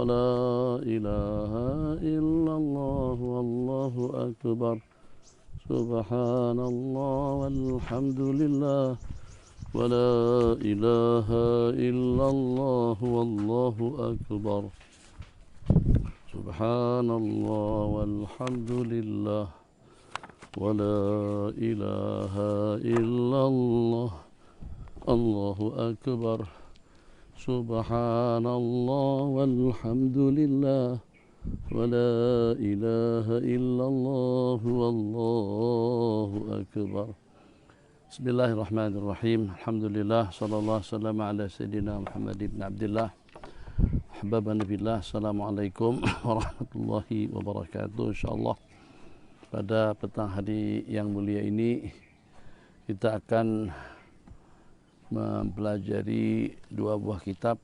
لا إله إلا الله والله أكبر سبحان الله والحمد لله ولا إله إلا الله والله أكبر سبحان الله والحمد لله ولا إله إلا الله الله أكبر سبحان الله والحمد لله ولا إله إلا الله والله أكبر بسم الله الرحمن الرحيم الحمد لله صلى الله وسلم على سيدنا محمد بن عبد الله أحبابنا في الله Assalamualaikum warahmatullahi wabarakatuh. InsyaAllah pada petang hari yang mulia ini kita akan mempelajari dua buah kitab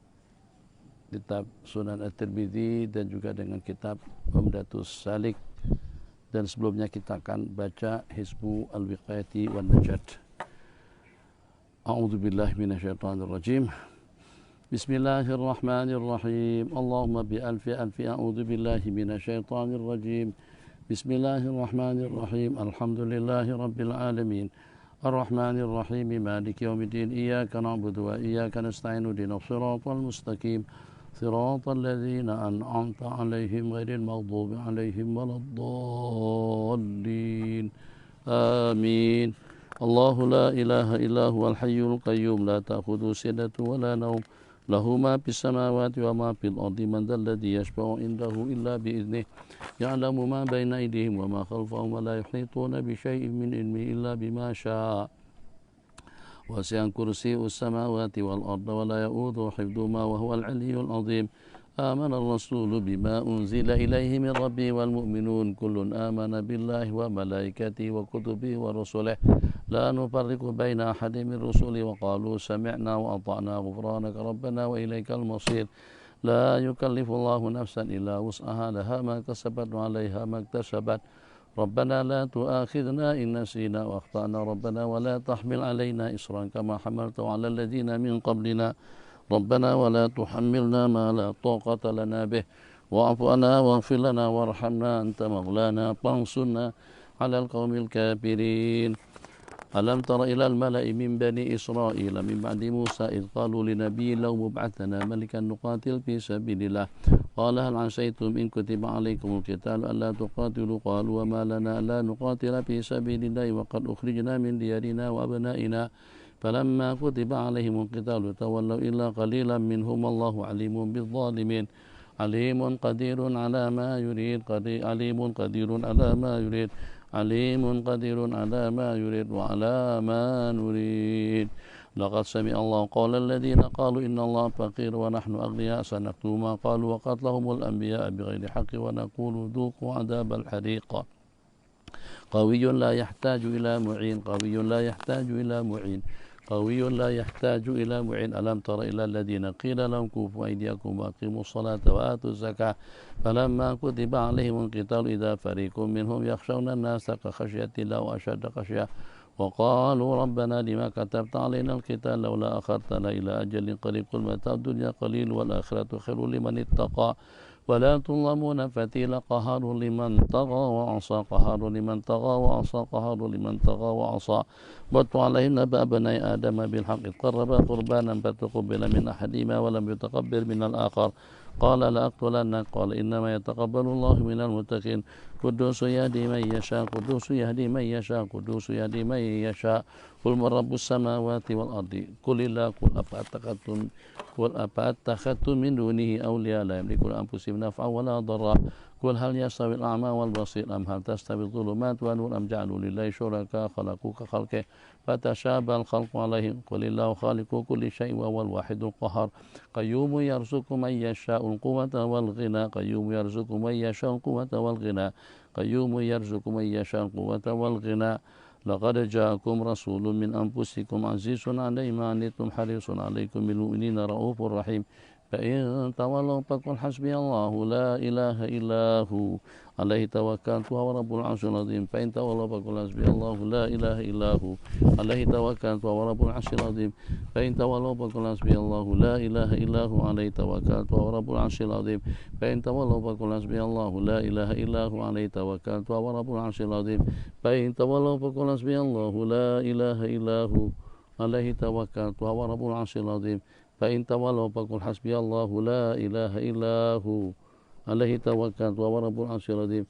Sunan At-Tirmidzi dan juga dengan kitab Umdatus Salik, dan sebelumnya kita akan baca Hizbu Al-Wiqayati wan Najat. A'udzubillahi minasyaitonirrajim. Bismillahirrahmanirrahim. Allahumma bi alfi a'udzubillahi minasyaitonirrajim. Bismillahirrahmanirrahim. Alhamdulillahi rabbil alamin. Ar-Rahmanir-Rahim. Maliki yaumiddin. Iyyaka na'budu wa iyyaka nasta'in. Ihdinas siratal mustaqim. Siratal ladzina an'amta 'alaihim ghairil maghdubi 'alaihim waladdallin. Amin. Allahu la ilaha illa huwal hayyul qayyum la ta'khudhuhu sinatun wa la nawm. Lahu ma fis samawati wa ma fil ardi. Man dhal ladzi yashfa'u 'indahu illa bi idhnihi. Ya'lamu ma baina aydihim wa ma khalfahum wa la yuhituna bi syai'in min ilmihi illa bima syaa. Wasi'a kursiyyuhu as-samawati wal arda wa la ya'uduhu hifdhuhuma wa huwal 'aliyyul 'azim. آمن الرسول بما أنزل إليه من ربه والمؤمنون كل آمن بالله وملائكته وكتبه ورسله لا نفرق بين أحد من رسله وقالوا سمعنا وأطعنا غفرانك ربنا وإليك المصير لا يكلف الله نفسا إلا وسعها لها ما كسبت وعليها ما اكتسبت ربنا لا تؤاخذنا إن نسينا وأخطأنا ربنا ولا تحمل علينا إصرا كما حملته على الذين من قبلنا ربنا ولا تحملنا ما لا طاقة لنا به واعف عنا واغفر لنا وارحمنا أنت مولانا فانصرنا على القوم الكافرين. ألم تر إلى الملأ من بني إسرائيل من بعد موسى إذ قالوا لنبي لو مبعثنا ملكا نقاتل في سبيل الله قال هل عسيتم إن كتب عليكم القتال ألا تقاتلوا قالوا وما لنا ألا نقاتل في سبيل الله وقد أخرجنا من ديارنا وأبنائنا فلما كتب عليهم القتال تولوا إلا قليلا منهم الله عليم بالظالمين عليم قدير على ما يريد عليم قدير على ما يريد عليم قدير على ما يريد وعلى ما نريد لقد سمع الله قول الذين قالوا إن الله فقير ونحن أغنياء سنكتب ما قالوا وقتلهم الأنبياء بغير حق ونقول ذوقوا عذاب الحريق قوي لا يحتاج إلى معين قوي لا يحتاج إلى معين قوي لا يحتاج إلى معين ألم تر إلى الذين قيل لهم كفوا أيديكم وأقيموا الصلاة وآتوا الزكاة فلما كتب عليهم القتال إذا فريق منهم يخشون الناس كخشية الله وأشد خشية وقالوا ربنا لما كتبت علينا القتال لولا أخرتنا إلى أجل قريب قل متاع الدنيا قليل والآخرة خير لمن اتقى ولا تظلمون فتيلا قهار لمن طغى وعصى قهار لمن طغى وعصى قهار لمن طغى وعصى واتل عليهم نبأ بني آدم بالحق إذ قربا قربانا فتقبل من أحدهما ولم يتقبل من الآخر قال لأقتلنك قال إنما يتقبل الله من المتقين قدوس يهدي من يشاء قدوس يهدي من يشاء قدوس يهدي من يشاء قل من رب السماوات والأرض قل الله قل أفأتخذتم من دونه أولياء لا يملكون لأنفسهم نفعا ولا ضرا قل هل يستوي الأعمى والبصير أم هل تستوي الظلمات والنور أم جعلوا لله شركاء خلقوا كخلقه فتشابه الخلق عليهم قل الله خالق كل شيء وهو الواحد القهار قيوم يرزق من يشاء القوة والغنى قيوم يرزق من يشاء القوة والغنى قيوم يرزق من يشاء القوة والغنى لقد جاءكم رسول من أنفسكم عزيز عليه ما عنتم حريص عليكم بالمؤمنين رؤوف رحيم فإن تولوا فقل حسبي الله لا إله إلا هو عليه توكلت وهو رب العرش العظيم فإن تولوا فقل حسبي الله لا إله إلا هو عليه توكلت وهو رب العرش العظيم فإن تولوا فقل حسبي الله لا إله إلا هو عليه توكلت وهو رب العرش العظيم فإن تولوا فقل حسبي الله لا إله إلا هو عليه توكلت وهو رب العرش العظيم فإن تولوا فقل حسبي الله لا إله إلا هو عليه توكلت وهو رب العرش العظيم فإن تولوا فقل حسبي الله لا إله إلا هو عليه توكلت وهو رب العرش العظيم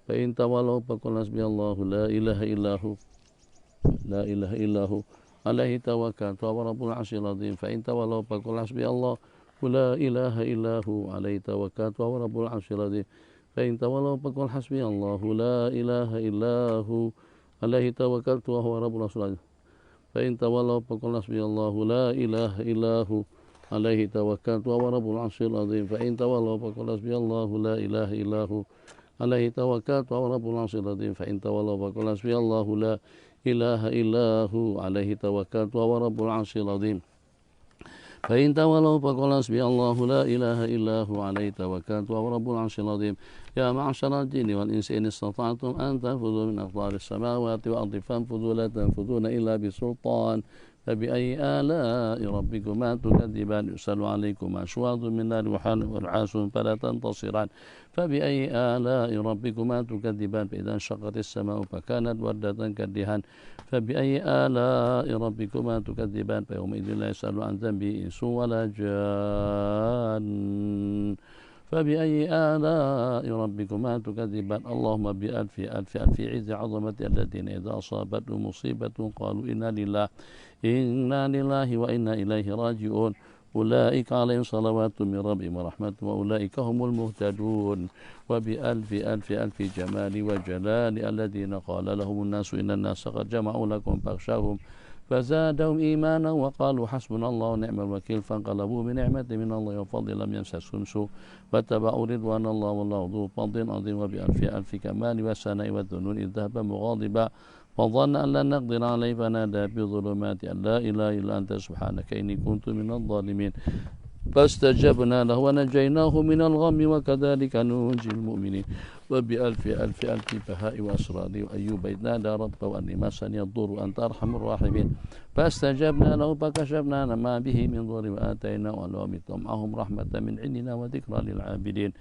فإن تولوا فقل حسبي الله لا إله إلا هو لا إله إلا هو عليه توكلت وهو رب العرش العظيم فإن تولوا فقل حسبي الله لا إله إلا هو عليه توكلت وهو رب العرش العظيم فإن تولوا فقل حسبي الله لا إله إلا هو عليه توكلت وهو رب العرش العظيم فإن تولوا فقل حسبي الله لا إله إلا هو عليه توكلت وهو رب العرش العظيم فإن تولوا فقل حسبي الله لا إله إلا هو عليه توكلت وهو رب العرش العظيم فإن تولوا فقل حسبي الله لا إله إلا هو عليه توكلت وهو رب العرش العظيم فإن تولوا فقل حسبي الله لا إله إلا هو عليه توكلت وهو رب العرش العظيم يا معشر الجن والإنس إن استطعتم أن تنفذوا من أقطار السماوات والأرض فانفذوا لا تنفذون إلا بسلطان فبأي آلاء ربكما تكذبان يرسل عليكما شواظ من نار ونحاس فلا تنتصران فبأي آلاء ربكما تكذبان فإذا انشقت السماء فكانت وردة كالدهان فبأي آلاء ربكما تكذبان فيومئذ لا يسأل عن ذنبه إنس ولا جان فبأي آلاء ربكما تكذبان اللهم بألف ألف ألف عز عظمة الذين إذا أصابتهم مصيبة قالوا إنا لله وإنا إليه راجعون أولئك عليهم صلوات من ربهم ورحمة وأولئك هم المهتدون وبألف ألف ألف جمال وجلال الذين قال لهم الناس إن الناس قد جمعوا لكم فاخشاهم فزادهم إيمانا وقالوا حسبنا الله ونعم الوكيل فانقلبوا بنعمة من الله وفضل لم يمسسهم سوء واتبعوا رضوان الله والله ذو فضل عظيم وبألف ألف كمال والسناء والذنون إذ ذهب مغاضبا وظن أن لن نقدر عليه فنادى بظلمات أن لا إله إلا أنت سبحانك إني كنت من الظالمين فاستجبنا له ونجيناه من الغم وكذلك ننجي المؤمنين وبألف ألف ألف بهاء وأسرار وأيوب إذ نادى ربه أني مسني الضر أنت أرحم الراحمين فاستجبنا له فكشفنا ما به من ضر وآتيناه على معهم رحمة من عندنا وذكرى للعابدين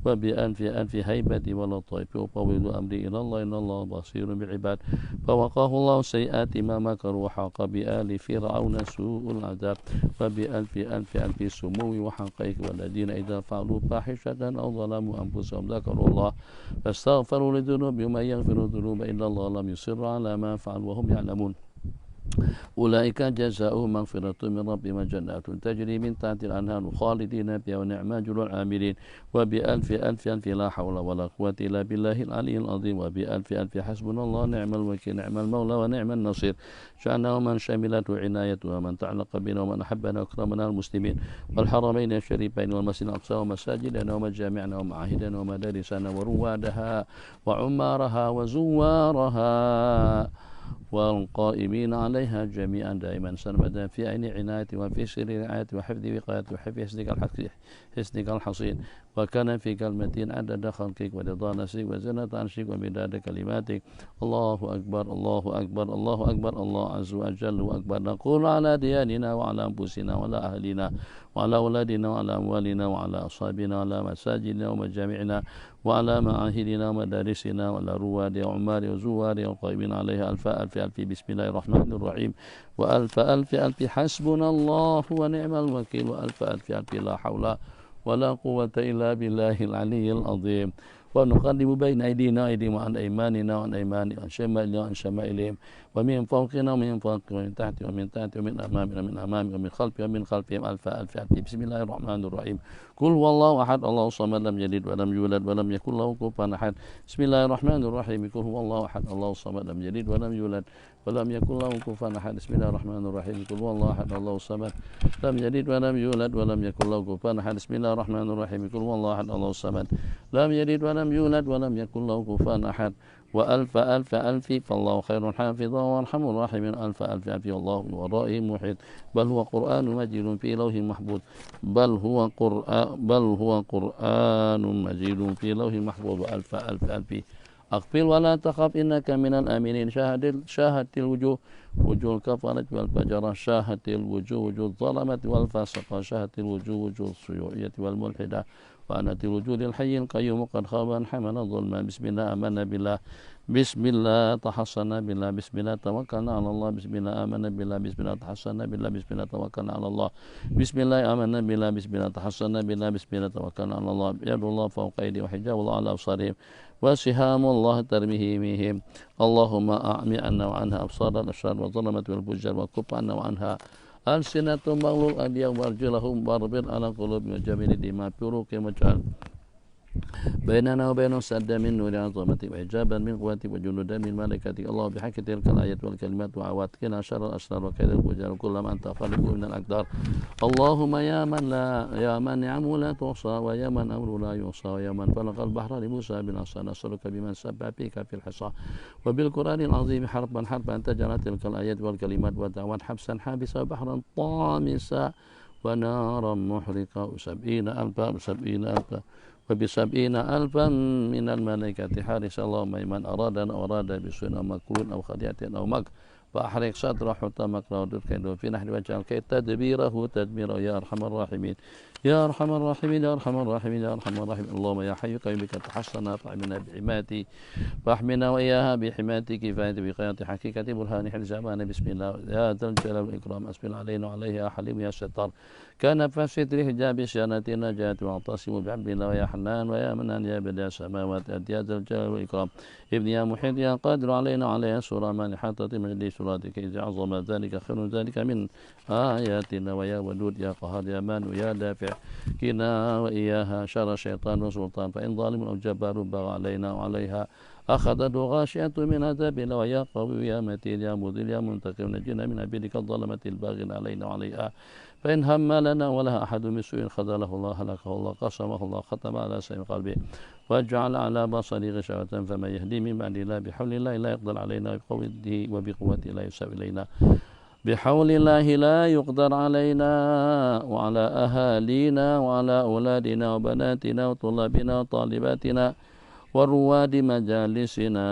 وبألف ألف هيبة ولطيف وطويل أمري إلى الله إن الله بصير بالعباد فوقاه الله سيئات ما مكروا وحاق بآل فرعون سوء العذاب وبألف ألف ألف سمو وحقائق والذين إذا فعلوا فاحشة أو ظلموا أنفسهم ذكروا الله فاستغفروا لذنوبهم من يغفر الذنوب إلا الله لم يصروا على ما فعلوا وهم يعلمون أولئك جزاؤهم مغفرة من ربهم جنات تجري من تحت الأنهار خالدين فيها ونعم أجر العاملين وبألف ألف ألف لا حول ولا قوة إلا بالله العلي العظيم وبألف ألف حسبنا الله نعم الوكيل نعم المولى ونعم النصير شأنه من شملته عنايته ومن تعلق بنا ومن أحبنا وأكرمنا المسلمين والحرمين الشريفين والمسجد الأقصى ومساجدنا ومجامعنا ومعاهدنا ومدارسنا وروادها وعمارها وزوارها والقائمين عليها جميعا دائما سرمدا في عين عناية وفي سر رعاية وحفظ وقاية وحفظ حسنك الحصين وكان في كلمتين عدد خلقك ورضا نفسك وزنة عرشك ومداد كلماتك الله أكبر الله أكبر الله أكبر الله عز وجل وأكبر نقول على دياننا وعلى أنفسنا وعلى أهلنا وعلى أولادنا وعلى أموالنا وعلى أصحابنا وعلى مساجدنا ومجامعنا وعلى معاهدنا ومدارسنا وعلى رواد وعمار وزوار والقائمين عليها ألف ألف ألف بسم الله الرحمن الرحيم وألف ألف ألف حسبنا الله ونعم الوكيل وألف ألف ألف لا حول ولا قوة إلا بالله العلي العظيم ونقدم بين أيدينا وأيديهم وعن أيماننا وعن أيمانهم وعن شمائلنا وعن شمائلهم ومن فوقنا ومن فوقهم ومن تحت ومن تحت ومن أمامنا ومن أمامهم ومن خلفهم ومن خلفهم ألف ألف ألف بسم الله الرحمن الرحيم قل هو الله أحد الله الصمد لم يلد ولم يولد ولم يكن له كفوا أحد بسم الله الرحمن الرحيم قل هو الله أحد الله الصمد لم يلد ولم يولد ولم يكن له كفوا أحد بسم الله الرحمن الرحيم قل هو الله أحد الله الصمد لم يلد ولم يولد ولم يكن له كفوا أحد بسم الله الرحمن الرحيم قل هو الله أحد الله الصمد لم يلد ولم ولم يولد ولم يكن له كفوا أحد وألف ألف ألف فالله خير حافظا وأرحم الراحمين ألف ألف ألف والله من ورائهم محيط بل هو قرآن مجيد في لوح محفوظ بل هو قرآن مجيد في لوح محفوظ وألف ألف ألف أقبل ولا تخف إنك من الآمنين شاهدت الوجوه وجوه الكفرة والفجرة شاهدت الوجوه وجوه الظلمة والفاسقة شاهدت الوجوه وجوه الصيوعية والملحدة وأنت الوجوه للحي القيوم قد خاب من حمل الظلم بسم الله آمنا بالله بسم الله تحصنا بالله بسم الله توكلنا على الله بسم الله آمنا بالله بسم الله تحصنا بالله بسم الله توكلنا على الله بسم الله آمنا بالله بسم الله تحصنا بالله بسم الله توكلنا على الله يد الله فوق أيدي وحجاب الله على أبصارهم وسهام الله ترميهم اللهم أعمي عنا وعنها أبصار الأشرار والظلمة والفجار وكف عنا وعنها ألسنة مغلول أديا وأرجلهم واربط على قلوب وجميل دماء بروك مجعل بيننا وبين سد من نور عظمتك وحجابا من قوتك وجنودا من ملائكتك الله بحق تلك الآيات والكلمات وعواتكنا شر الأسرار وكيد الفجار وكل ما أنت خالق من الأقدار اللهم يا من نعمه لا تحصى ويا من أمره لا يحصى ويا من فلق البحر لموسى بالعصا نسألك بمن سبح بك في الحصى وبالقرآن العظيم حرفا أن تجعل تلك الآيات والكلمات ودعوات حبسا حابسا وبحرا طامسا ونارا محرقة وسبعين ألفا وبسبعين ألفا من الملائكة حارس اللهم من أراد بسوء أو مكروه أو خديعة أو مكر فأحرق صدره حتى مكره ودر كيده في نحن واجعل كيد تدبيره تدميره يا أرحم الراحمين يا أرحم الراحمين يا أرحم الراحمين يا أرحم الراحمين اللهم يا حي قيوم بك تحصنا فأحمنا بحماتي فأحمنا وإياها بحماتك كفاية بقيادة حقيقة برهان حلزمان بسم الله يا ذا الجلال والإكرام أسبل علينا وعليه يا حليم يا ستار كان فستر حجاب سيانة النجاة واعتصموا بعبد الله ويا حنان ويا منان يا بديع السماوات يا ذا الجلال والإكرام ابن يا محيط يا قادر علينا وعليها سورة من حاطة مجلس سوراتك إذا عظم ذلك خير ذلك من آياتنا ويا ودود يا قهار يا مان ويا دافع كنا وإياها شر الشيطان وسلطان فإن ظالم أو جبار بغى علينا وعليها أخذته غاشية من عذاب الله ويا قوي يا متين يا مذل يا منتقم نجنا من عبيدك الظلمة الباغين علينا وعليها فإن هم لنا ولها أحد من سوء خذله الله هلكه الله قسمه الله ختم على سيف قلبه واجعل على بصري غشاوة فما يهدي من بعد الله بحول الله لا يقدر علينا وبقوته لا يساوي إلينا بحول الله لا يقدر علينا وعلى أهالينا وعلى أولادنا وبناتنا وطلابنا وطالباتنا ورواد مجالسنا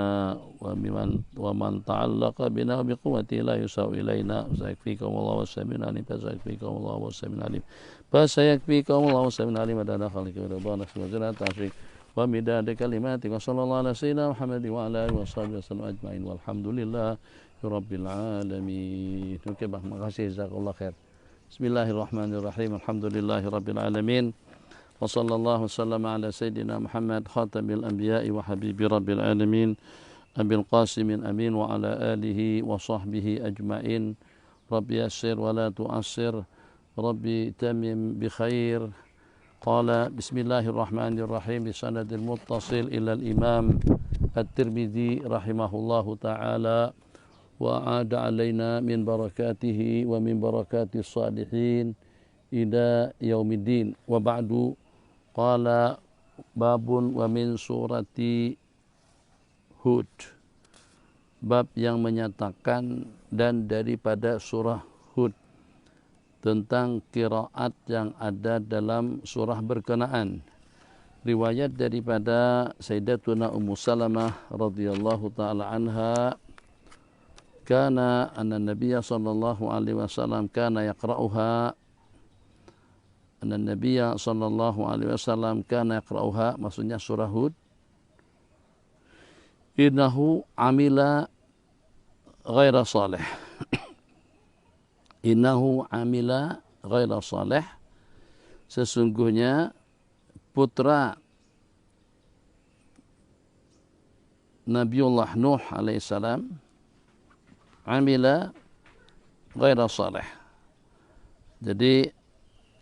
ومن تعلق بنا بقوته لا يساوي إلينا سيكفيكم الله والسميع العليم فسيكفيكم الله والسميع العليم فسيكفيكم الله والسميع العليم مدى خلق ورضانا سبحانه تعشيق ومداد كلماتك وصلى الله على سيدنا محمد وعلى آله وصحبه وسلم أجمعين والحمد لله رب العالمين. Oke Bang, makasih jazakallah khair. Bismillahirrahmanirrahim. Alhamdulillahi rabbil alamin. Wa sallallahu wasallam ala sayyidina Muhammad khatamil anbiya'i wa habibi rabbil alamin. Abil Qasimin amin wa ala alihi wa sahbihi ajma'in. Rabbi yassir wa la tu'assir. Rabbi tamim bi khair. Qala bismillahirrahmanirrahim bisanadil muttasil ila al-imam at-Tirmidzi rahimahullahu ta'ala wa ada alaina min barakatihi wa min barakati salihin ila yaumiddin wa ba'du qala babun wa min surati Hud bab yang menyatakan dan daripada surah Hud tentang qiraat yang ada dalam surah berkenaan. Riwayat daripada Sayyidatuna Ummu Salamah radhiyallahu taala anha kana anna Nabiyya sallallahu alaihi wasallam kana yaqra'uha anna Nabiyya sallallahu alaihi wasallam kana yaqra'uha maksudnya surah Hud innahu amila ghaira salih innahu amila ghaira salih sesungguhnya putra Nabiullah Nuh alaihissalam amila ghaira salih. Jadi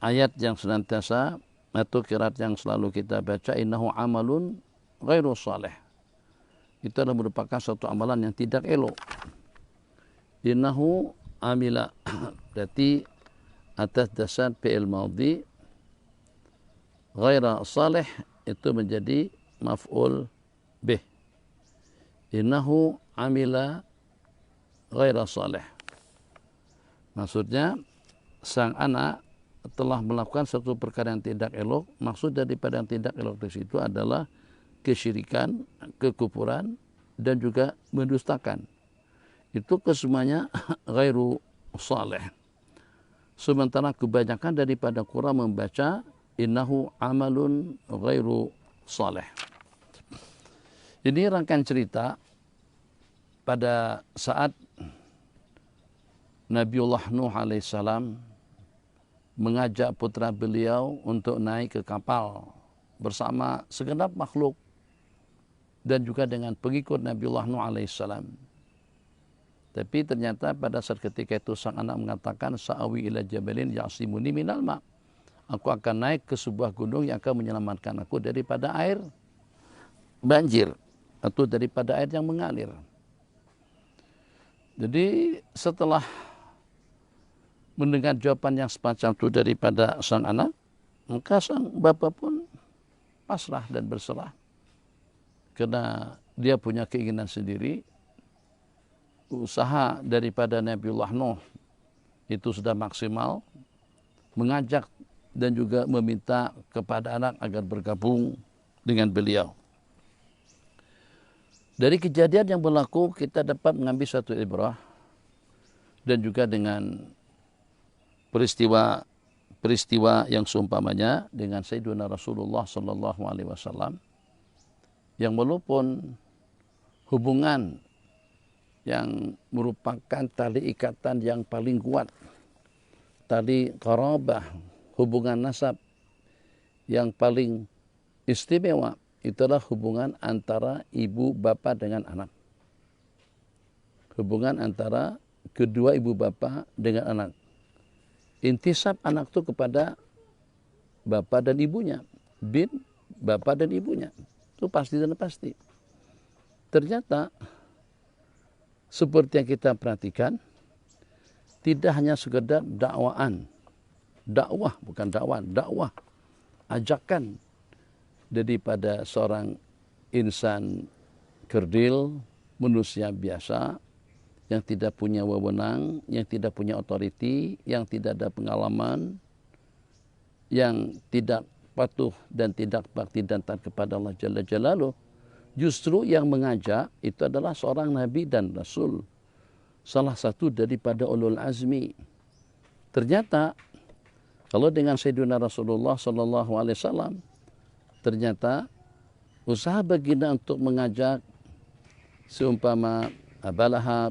ayat yang senantiasa atau qiraat yang selalu kita baca innahu amalun ghairu salih. Itu adalah merupakan suatu amalan yang tidak elok. Innahu amila berarti atas dasar fi'il madhi ghaira salih itu menjadi maf'ul bih. Innahu amila ghaira salih. Maksudnya sang anak telah melakukan satu perkara yang tidak elok. Maksud daripada yang tidak elok di situ adalah kesyirikan, kekufuran, dan juga mendustakan. Itu kesemuanya ghairu salih. Sementara kebanyakan daripada Quran membaca innahu amalun ghairu salih. Ini rangkaian cerita pada saat Nabiullah Nuh alaihissalam mengajak putra beliau untuk naik ke kapal bersama segenap makhluk dan juga dengan pengikut Nabiullah Nuh alaihissalam. Tapi ternyata pada saat ketika itu sang anak mengatakan sa'awi ila jabalin ya'simuni minal ma'. Aku akan naik ke sebuah gunung yang akan menyelamatkan aku daripada air banjir atau daripada air yang mengalir. Jadi setelah mendengar jawaban yang semacam itu daripada sang anak, maka sang bapak pun pasrah dan berserah. Karena dia punya keinginan sendiri, usaha daripada Nabiullah Nuh itu sudah maksimal, mengajak dan juga meminta kepada anak agar bergabung dengan beliau. Dari kejadian yang berlaku kita dapat mengambil satu ibrah dan juga dengan peristiwa yang seumpamanya dengan Sayyidina Rasulullah sallallahu alaihi wasallam yang walaupun hubungan yang merupakan tali ikatan yang paling kuat, tali qarabah, hubungan nasab yang paling istimewa, itulah hubungan antara ibu bapa dengan anak. Hubungan antara kedua ibu bapa dengan anak. Intisab anak itu kepada bapak dan ibunya, bin bapak dan ibunya, itu pasti dan pasti. Ternyata seperti yang kita perhatikan, tidak hanya sekedar dakwah bukan dakwah, ajakan daripada seorang insan kerdil, manusia biasa, yang tidak punya wewenang, yang tidak punya otoriti, yang tidak ada pengalaman, yang tidak patuh dan tidak bakti dan taat kepada Allah Jalla Jalaluh. Justru yang mengajak itu adalah seorang Nabi dan Rasul, salah satu daripada ulul azmi. Ternyata kalau dengan Sayyidina Rasulullah sallallahu alaihi wasallam, ternyata usaha baginda untuk mengajak seumpama Abu Lahab,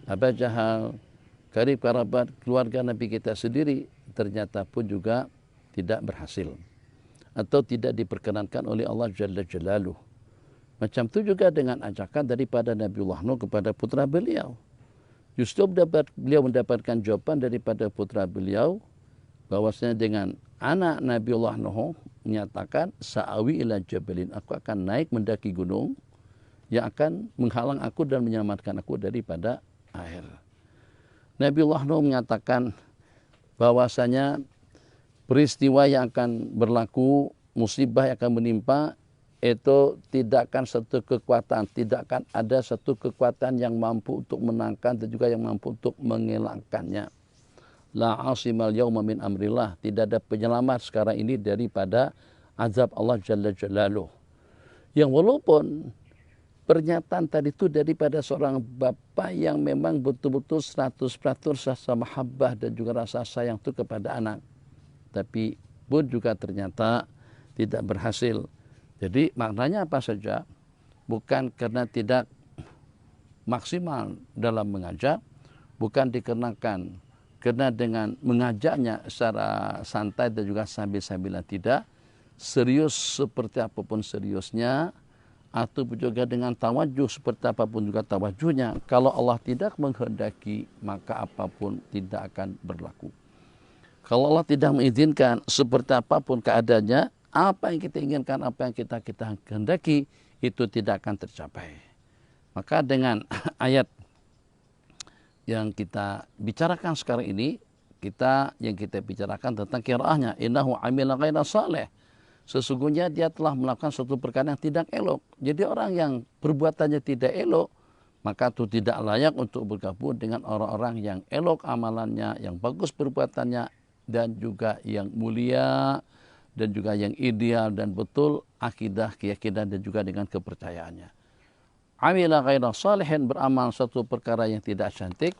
Abu Jahal, karib kerabat keluarga Nabi kita sendiri, ternyata pun juga tidak berhasil atau tidak diperkenankan oleh Allah Jalla Jalaluh. Macam itu juga dengan ajakan daripada Nabiullah Nuh kepada putra beliau. Justru beliau mendapatkan jawaban daripada putra beliau bahwasanya dengan anak Nabiullah Nuh menyatakan sa'awi ila jabalin, aku akan naik mendaki gunung yang akan menghalang aku dan menyelamatkan aku daripada air. Nabiullah Nuh menyatakan bahwasanya peristiwa yang akan berlaku, musibah yang akan menimpa, itu tidak akan satu kekuatan, tidak akan ada satu kekuatan yang mampu untuk menangkan dan juga yang mampu untuk mengelakkannya. La asimal yauma min amrillah, tidak ada penyelamat sekarang ini daripada azab Allah Jalla Jalaluh. Yang walaupun pernyataan tadi itu daripada seorang bapa yang memang betul-betul 100% rasa mahabbah dan juga rasa sayang itu kepada anak, tapi pun juga ternyata tidak berhasil. Jadi maknanya apa saja, bukan karena tidak maksimal dalam mengajak, bukan dikarenakan karena dengan mengajaknya secara santai dan juga sambil-sambilan, tidak, serius seperti apapun seriusnya, atau juga dengan tawajuh seperti apapun juga tawajuhnya, kalau Allah tidak menghendaki maka apapun tidak akan berlaku. Kalau Allah tidak mengizinkan seperti apapun keadaannya, apa yang kita inginkan, apa yang kita kehendaki, itu tidak akan tercapai. Maka dengan ayat yang kita bicarakan sekarang ini, yang kita bicarakan tentang qiraahnya, innahu amila ghaira salih. sesungguhnya dia telah melakukan suatu perkara yang tidak elok. Jadi orang yang perbuatannya tidak elok, maka itu tidak layak untuk bergabung dengan orang-orang yang elok amalannya, yang bagus perbuatannya, dan juga yang mulia, dan juga yang ideal dan betul akidah, keyakinan, dan juga dengan kepercayaannya. Amila ghaira salihin, beramal suatu perkara yang tidak cantik.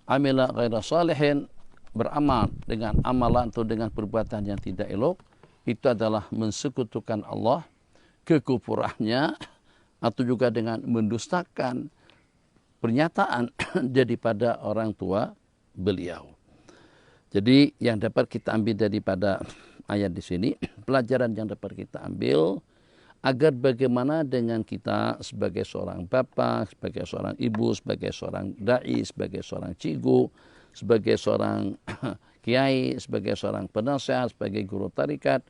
Amila ghaira salihin, beramal dengan amalan atau dengan perbuatan yang tidak elok. Itu adalah mensekutukan Allah, kekufurannya, atau juga dengan mendustakan pernyataan daripada orang tua beliau. Jadi yang dapat kita ambil daripada ayat di sini, pelajaran yang dapat kita ambil, agar bagaimana dengan kita sebagai seorang bapak, sebagai seorang ibu, sebagai seorang dai, sebagai seorang cigu, sebagai seorang kiai, sebagai seorang penasehat, sebagai guru tarikat,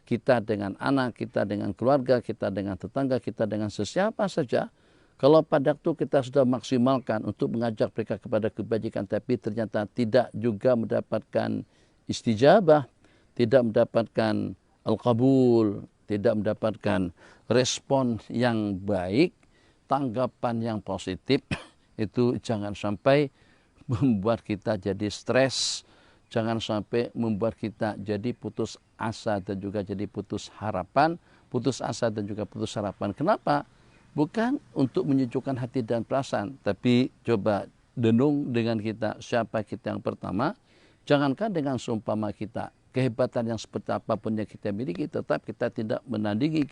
kita dengan anak, kita dengan keluarga, kita dengan tetangga, kita dengan sesiapa saja, kalau pada waktu kita sudah maksimalkan untuk mengajak mereka kepada kebajikan, tapi ternyata tidak juga mendapatkan istijabah, tidak mendapatkan al-qabul, tidak mendapatkan respon yang baik, tanggapan yang positif, itu jangan sampai membuat kita jadi stres, jangan sampai membuat kita jadi putus asa dan juga jadi putus harapan, putus asa dan juga putus harapan. Kenapa? Bukan untuk menyejukkan hati dan perasaan, tapi coba denung dengan kita, siapa kita yang pertama. Jangankan dengan seumpama kita, kehebatan yang seperti apapun yang kita miliki, tetap kita tidak menandingi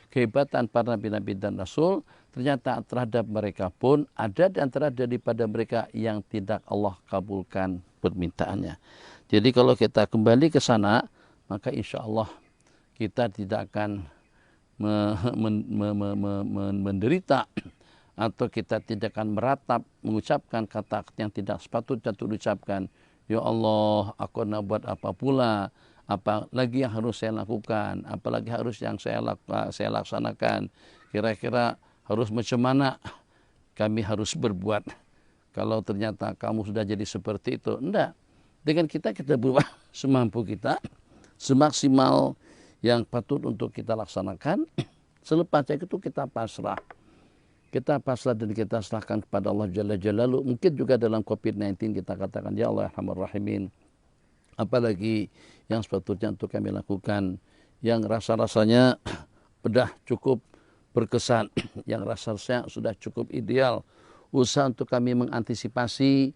kehebatan para nabi-nabi dan rasul. Ternyata terhadap mereka pun ada di antara daripada mereka yang tidak Allah kabulkan permintaannya. Jadi kalau kita kembali ke sana, maka insya Allah kita tidak akan menderita, atau kita tidak akan meratap mengucapkan kata yang tidak sepatutnya untuk diucapkan. Ya Allah, aku nak buat apa pula? Apa lagi yang harus saya lakukan? Apalagi harus yang saya laksanakan? Kira-kira harus macam mana kami harus berbuat kalau ternyata kamu sudah jadi seperti itu? Enggak. Dengan kita berbuat semampu kita, semaksimal yang patut untuk kita laksanakan. Selepas itu kita pasrah. Kita pasrah dan kita serahkan kepada Allah Jalla Jalaluhu. Mungkin juga dalam COVID-19 kita katakan, Ya Allah Arhamar Rahimin, apalagi yang sepatutnya untuk kami lakukan, yang rasa-rasanya sudah cukup berkesan, yang rasa-rasanya sudah cukup ideal. Usaha untuk kami mengantisipasi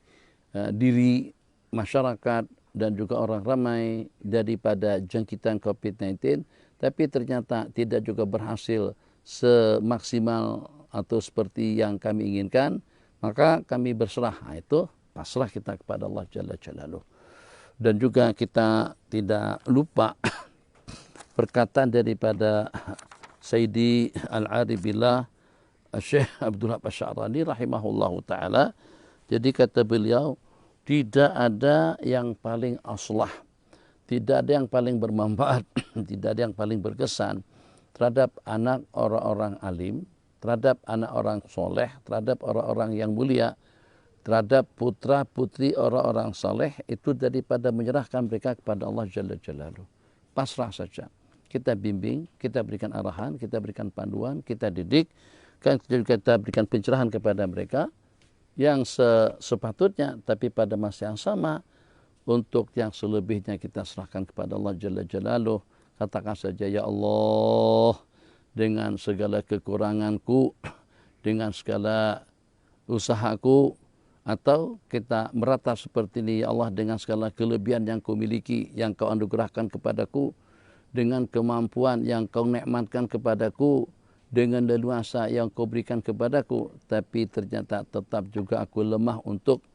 diri masyarakat dan juga orang ramai daripada jangkitan COVID-19, tapi ternyata tidak juga berhasil semaksimal atau seperti yang kami inginkan, maka kami berserah. Itu pasrah kita kepada Allah Jalla Jalaluhu. Dan juga kita tidak lupa perkataan daripada Sayyidi Al-Aribillah Syekh Abdul Wahab Asy-Sya'rani rahimahullahu ta'ala. Jadi kata beliau, tidak ada yang paling aslah, tidak ada yang paling bermanfaat, tidak ada yang paling berkesan terhadap anak orang-orang alim, terhadap anak orang soleh, terhadap orang-orang yang mulia, terhadap putra-putri orang-orang soleh, itu daripada menyerahkan mereka kepada Allah Jalla Jalaluhu. Pasrah saja. Kita bimbing, kita berikan arahan, kita berikan panduan, kita didik, kita berikan pencerahan kepada mereka yang sepatutnya, tapi pada masa yang sama untuk yang selebihnya kita serahkan kepada Allah Jalla Jalaluhu. Katakan saja, Ya Allah, dengan segala kekuranganku, dengan segala usahaku, atau kita merata seperti ini, Ya Allah, dengan segala kelebihan yang kau miliki, yang kau anugerahkan kepadaku, dengan kemampuan yang kau nikmatkan kepadaku, dengan leluasa yang kau berikan kepadaku, tapi ternyata tetap juga aku lemah untuk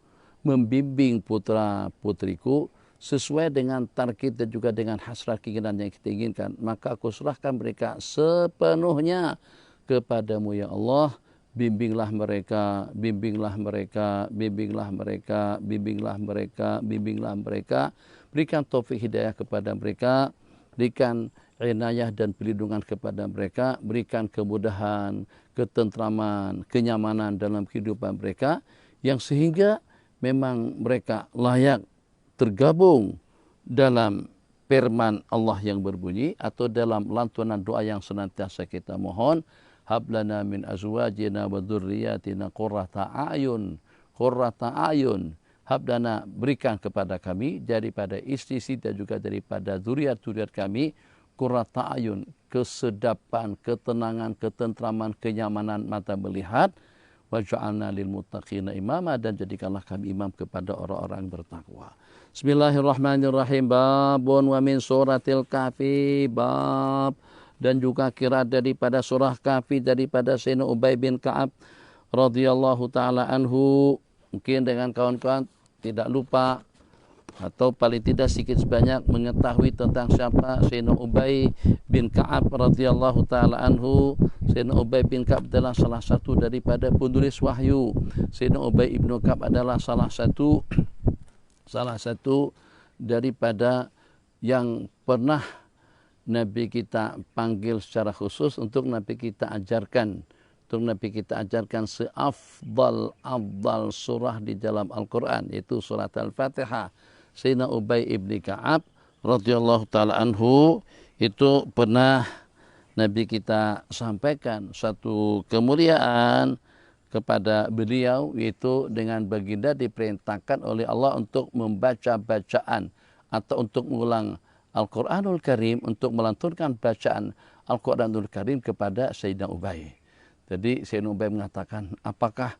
membimbing putra-putriku sesuai dengan target dan juga dengan hasrat keinginan yang kita inginkan. Maka aku serahkan mereka sepenuhnya kepadamu, Ya Allah. Bimbinglah mereka, bimbinglah mereka, bimbinglah mereka, bimbinglah mereka, bimbinglah mereka. Berikan taufik hidayah kepada mereka, berikan inayah dan perlindungan kepada mereka, berikan kemudahan, ketentraman, kenyamanan dalam kehidupan mereka, yang sehingga memang mereka layak tergabung dalam firman Allah yang berbunyi atau dalam lantunan doa yang senantiasa kita mohon, hablana min azwajina wa dzurriyyatina qurrata a'yun, qurrata a'yun. Hablana, berikan kepada kami daripada istri-istri dan juga daripada zuriat-zuriat kami qurrata a'yun, kesedapan, ketenangan, ketentraman, kenyamanan mata melihat, waj'alna lil muttaqina imama, dan jadikanlah kami imam kepada orang-orang bertakwa. Bismillahirrahmanirrahim. Babun wa min suratil Kahfi, bab dan juga kira daripada surah Kahfi daripada Sayyidina Ubay bin Ka'ab radhiyallahu taala anhu. Mungkin dengan kawan-kawan tidak lupa atau paling tidak sedikit sebanyak mengetahui tentang siapa Sayyidina Ubay bin Ka'ab radhiyallahu taala anhu. Sayyidina Ubay bin Ka'ab adalah salah satu daripada penulis wahyu. Sayyidina Ubay bin Ka'ab adalah salah satu daripada yang pernah Nabi kita panggil secara khusus untuk Nabi kita ajarkan, seafdal surah di dalam Al-Quran, yaitu surat Al-Fatihah. Sayyidina Ubay ibn Ka'ab radhiyallahu taala anhu itu pernah Nabi kita sampaikan satu kemuliaan kepada beliau, yaitu dengan baginda diperintahkan oleh Allah untuk membaca bacaan atau untuk mengulang Al-Quranul Karim, untuk melantunkan bacaan Al-Quranul Karim kepada Sayyidina Ubay. Jadi Sayyidina Ubay mengatakan, apakah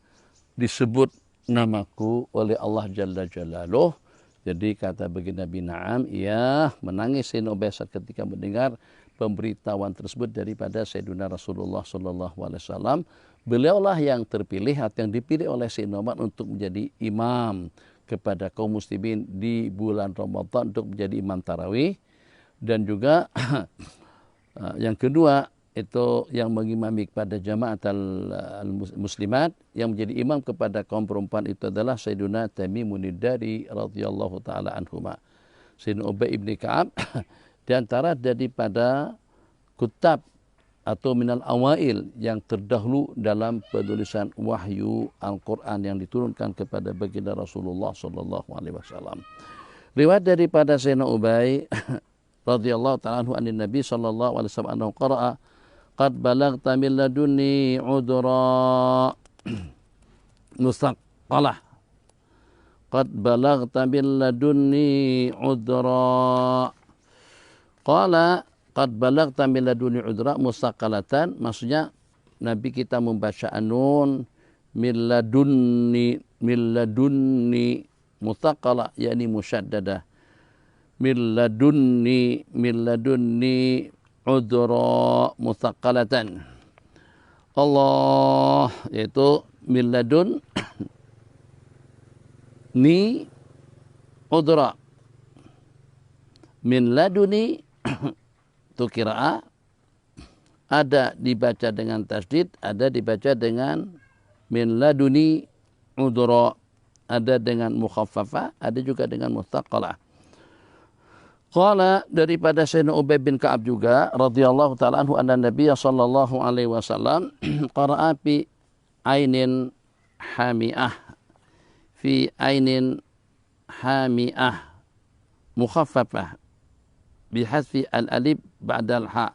disebut namaku oleh Allah Jalla Jalaluh? Jadi kata baginda Nabi, na'am, iya. Menangis Sayyidina Ubay saat ketika mendengar pemberitahuan tersebut daripada Sayyidina Rasulullah SAW. Beliaulah yang terpilih atau yang dipilih oleh Sayyidina Umar untuk menjadi imam kepada kaum muslimin di bulan Ramadan, untuk menjadi imam tarawih. Dan juga yang kedua itu yang mengimami kepada jamaah al-muslimat, yang menjadi imam kepada kaum perempuan itu adalah Sayyiduna Tamimun Ad-Dari radhiyallahu taala anhuma. Sayyidina Ubay ibn Ka'ab di antara daripada kutab atau minal awail yang terdahulu dalam penulisan wahyu Al-Quran yang diturunkan kepada baginda Rasulullah sallallahu alaihi wasallam. Riwayat daripada Sayyidina Ubay radhiyallahu ta'ala anhu anin Nabi sallallahu alaihi wasallam annahu qara'a qad balagta min ladunni udra mustaqalah. Qad balagta min ladunni udra. Qala qad balagta min ladunni udra mustaqalatan, maksudnya Nabi kita membaca anun min ladunni mustaqalah, yakni musyaddadah. Min ladunni udra mustaqalatan. Allah, yaitu min ladun ni udra. Min laduni itu qiraah, ada dibaca dengan tasdid, ada dibaca dengan min laduni udra, ada dengan mukhaffafah, ada juga dengan mustaqalah. Qala daripada Sayyidina Ubay bin Ka'ab juga radhiyallahu ta'ala anhu anna Nabiy sallallahu alaihi wasallam qara'a fi ainin hami'ah, fi ainin hami'ah mukhaffafah bihadfi al-alif ba'dal ha,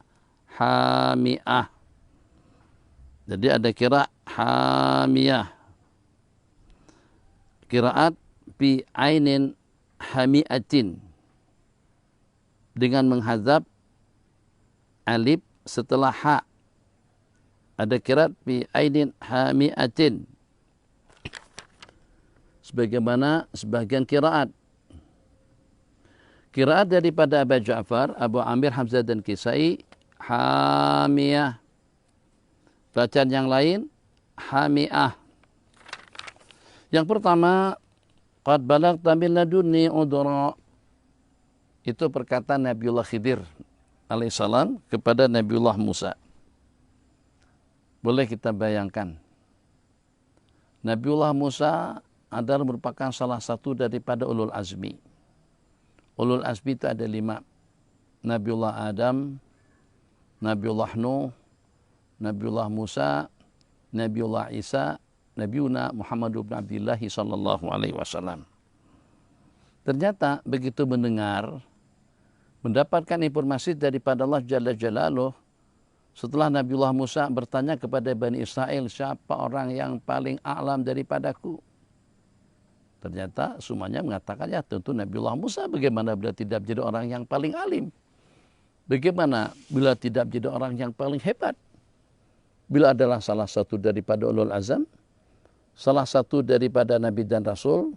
hami'ah. Jadi ada qiraat hamiyah, qiraat fi ainin hami'atin dengan menghazab alif setelah ha. Ada qiraat fi ainin hami'atin sebagaimana sebagian qiraat. Qiraat daripada Abu Ja'far, Abu Amir, Hamzah dan Kisai hamiyah. Bacaan yang lain hami'ah. Yang pertama, qad balagta min ladunni udra, itu perkataan Nabiullah Khidir alaihissalam kepada Nabiullah Musa. Boleh kita bayangkan, Nabiullah Musa adalah merupakan salah satu daripada ulul azmi. Ulul azmi itu ada 5. Nabiullah Adam, Nabiullah Nuh, Nabiullah Musa, Nabiullah Isa, Nabiuna Muhammad bin Abdullah sallallahu alaihi wasallam. Ternyata begitu mendengar mendapatkan informasi daripada Allah Jalla Jalaluh. Setelah Nabiullah Musa bertanya kepada Bani Israel, siapa orang yang paling a'lam daripadaku? Ternyata semuanya mengatakan, ya tentu Nabiullah Musa. Bagaimana bila tidak menjadi orang yang paling alim? Bagaimana bila tidak menjadi orang yang paling hebat? Bila adalah salah satu daripada ulul azam, salah satu daripada Nabi dan Rasul,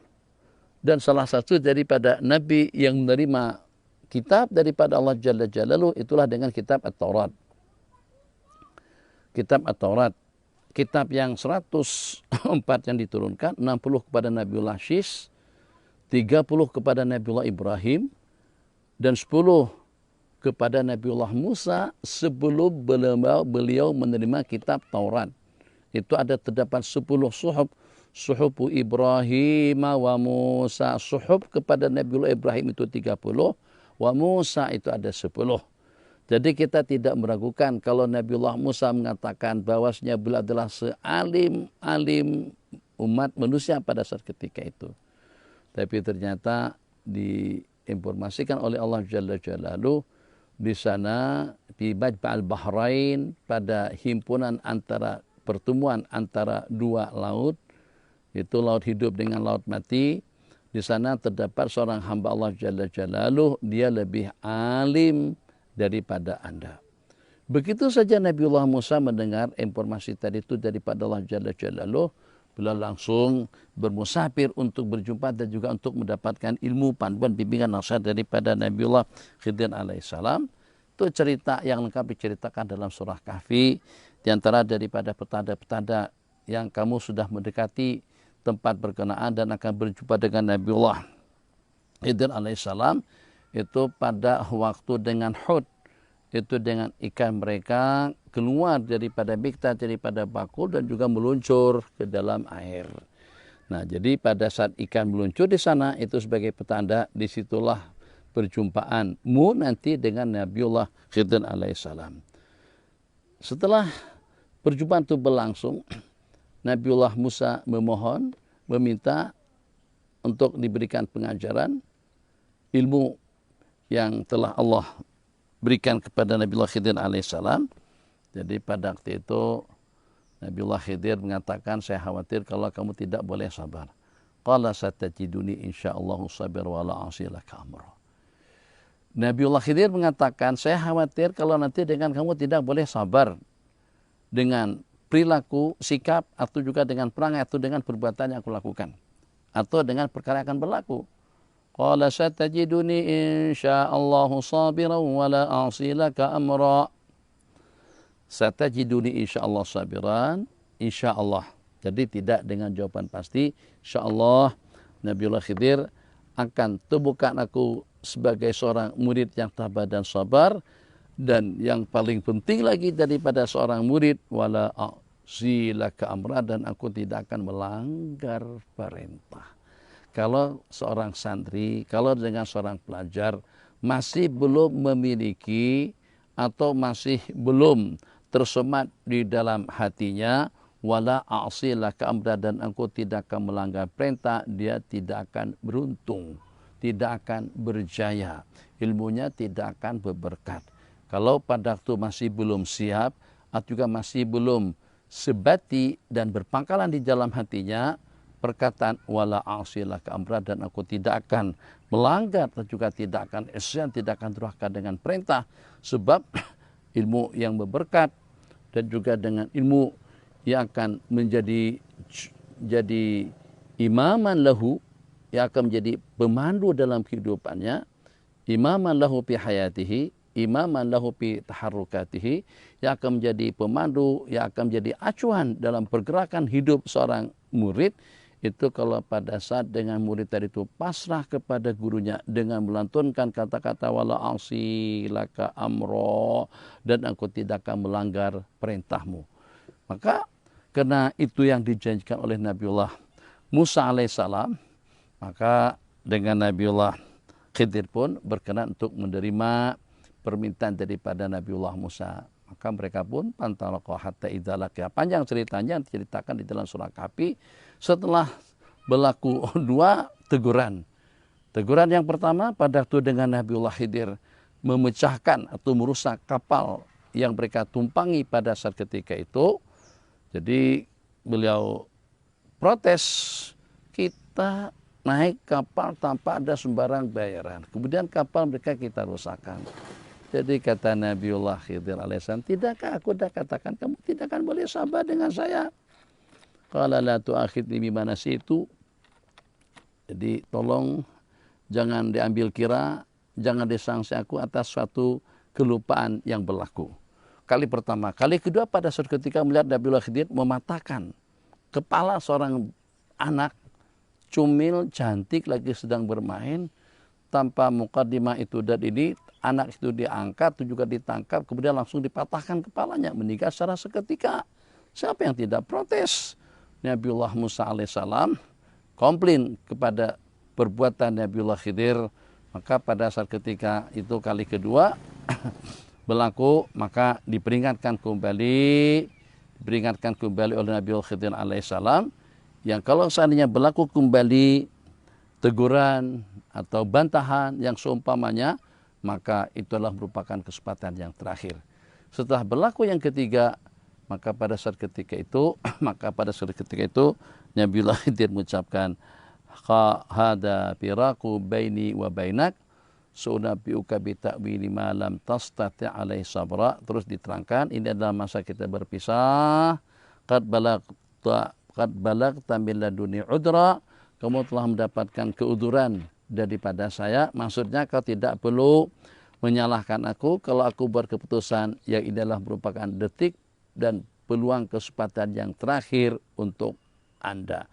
dan salah satu daripada Nabi yang menerima kitab daripada Allah Jalla Jalaluh, itulah dengan kitab At-Taurat. Kitab At-Taurat, kitab yang 104 yang diturunkan, 60 kepada Nabiullah Syis, 30 kepada Nabiullah Ibrahim, dan 10 kepada Nabiullah Musa sebelum beliau menerima kitab Taurat. Itu ada terdapat 10 suhuf. Suhufu Ibrahim wa Musa. Suhuf kepada Nabiullah Ibrahim itu 30, wa Musa itu ada 10. Jadi kita tidak meragukan kalau Nabiullah Musa mengatakan bahwasanya beliau adalah sealim-alim umat manusia pada saat ketika itu. Tapi ternyata diinformasikan oleh Allah Jalla Jalaluh di sana di Majma'al Bahrain, pada himpunan antara pertemuan antara dua laut, itu laut hidup dengan laut mati. Di sana terdapat seorang hamba Allah Jalla Jalaluh, dia lebih alim daripada Anda. Begitu saja Nabiullah Musa mendengar informasi tadi itu daripada Allah Jalla Jalaluh, beliau langsung bermusafir untuk berjumpa dan juga untuk mendapatkan ilmu, panduan, bimbingan, nasihat daripada Nabiullah Khidir alaihissalam. Itu cerita yang lengkap diceritakan dalam surah Kahfi. Di antara daripada petanda-petanda yang kamu sudah mendekati tempat berkenaan dan akan berjumpa dengan Nabiullah Khidir alaihissalam, itu pada waktu dengan Hud, itu dengan ikan mereka keluar daripada miktat, daripada bakul, dan juga meluncur ke dalam air. Nah, jadi pada saat ikan meluncur di sana, itu sebagai petanda, disitulah perjumpaanmu nanti dengan Nabiullah Khidir alaihissalam. Setelah perjumpaan itu berlangsung, Nabiullah Musa memohon, meminta untuk diberikan pengajaran ilmu yang telah Allah berikan kepada Nabiullah Khidir alaihissalam. Jadi pada waktu itu Nabiullah Khidir mengatakan, saya khawatir kalau kamu tidak boleh sabar. Qala satajiduni insyaallahu sabir wa la asilaka amra. Nabiullah Khidir mengatakan, saya khawatir kalau nanti dengan kamu tidak boleh sabar dengan perilaku, sikap, atau juga dengan perangai, atau dengan perbuatan yang aku lakukan, atau dengan perkara yang akan berlaku. Qala satajiduni insyaallahu sabiran wa la a'silaka amra. Satajiduni insyaallah sabiran, insyaallah. Jadi tidak dengan jawaban pasti. Insyaallah Nabiullah Khidir akan temukan aku sebagai seorang murid yang tabah dan sabar. Dan yang paling penting lagi daripada seorang murid, wala a'silaka amra, dan aku tidak akan melanggar perintah. Kalau seorang santri, kalau dengan seorang pelajar masih belum memiliki atau masih belum tersemat di dalam hatinya, wala a'silaka amra, dan aku tidak akan melanggar perintah, dia tidak akan beruntung, tidak akan berjaya, ilmunya tidak akan berberkat. Kalau pada waktu masih belum siap atau juga masih belum sebati dan berpangkalan di dalam hatinya, perkataan wala a'silaka amra, dan aku tidak akan melanggar dan juga tidak akan isyan, tidak akan durhaka dengan perintah, sebab ilmu yang berberkat dan juga dengan ilmu yang akan menjadi imaman lahu, yang akan menjadi pemandu dalam kehidupannya, imaman lahu fi hayatihi, imaman lahu fi taharrukatihi, yang akan menjadi pemandu, yang akan menjadi acuan dalam pergerakan hidup seorang murid. Itu kalau pada saat dengan murid tadi itu pasrah kepada gurunya dengan melantunkan kata-kata wala a'silaka amro, dan aku tidak akan melanggar perintahmu. Maka karena itu yang dijanjikan oleh Nabiullah Musa alaihissalam, maka dengan Nabiullah Khidir pun berkenan untuk menerima permintaan daripada Nabiullah Musa. Maka mereka pun pantalaqah hatta idza laqiya. Panjang ceritanya diceritakan di dalam surah Kahfi. Setelah berlaku dua teguran. Teguran yang pertama pada waktu dengan Nabiullah Khidir memecahkan atau merusak kapal yang mereka tumpangi pada saat ketika itu. Jadi beliau protes, kita naik kapal tanpa ada sembarang bayaran. Kemudian kapal mereka kita rusakkan. Jadi kata Nabiullah Khidir alaihissalam, tidakkah aku dah katakan kamu tidak akan boleh sabar dengan saya? Qala la tu'akhidni bima nasitu. Jadi tolong jangan diambil kira, jangan disangsi aku atas suatu kelupaan yang berlaku. Kali pertama. Kali kedua pada suatu ketika melihat Nabiullah Khidir mematahkan kepala seorang anak cumil cantik lagi sedang bermain tanpa mukaddimah itu, dan ini anak itu diangkat itu juga ditangkap kemudian langsung dipatahkan kepalanya, meninggal secara seketika. Siapa yang tidak protes? Nabiullah Musa alaihissalam komplain kepada perbuatan Nabiullah Khidir. Maka pada saat ketika itu kali kedua berlaku, maka diperingatkan kembali oleh Nabiullah Khidir alaihissalam, yang kalau seandainya berlaku kembali teguran atau bantahan yang seumpamanya, maka itulah merupakan kesempatan yang terakhir. Setelah berlaku yang ketiga, maka pada saat ketika itu Nabiullah Khidir mengucapkan, hada firaku baini wa bainak su'nabi'uka bi ta'wili ma lam tastati' alaihi sabra. Terus diterangkan, ini adalah masa kita berpisah. Qad balagta min laduni udra, kamu telah mendapatkan keuduran daripada saya. Maksudnya kau tidak perlu menyalahkan aku kalau aku buat keputusan yang ini adalah merupakan detik dan peluang kesempatan yang terakhir untuk Anda.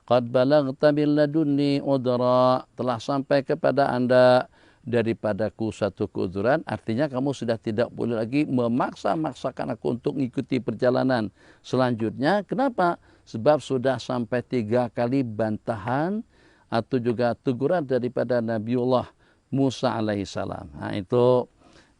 Qad balagta min laduni udra, telah sampai kepada Anda daripadaku satu keuduran. Artinya kamu sudah tidak boleh lagi memaksa-maksakan aku untuk mengikuti perjalanan selanjutnya. Kenapa? Sebab sudah sampai 3 kali bantahan atau juga teguran daripada Nabiullah Musa alaihissalam. Nah, itu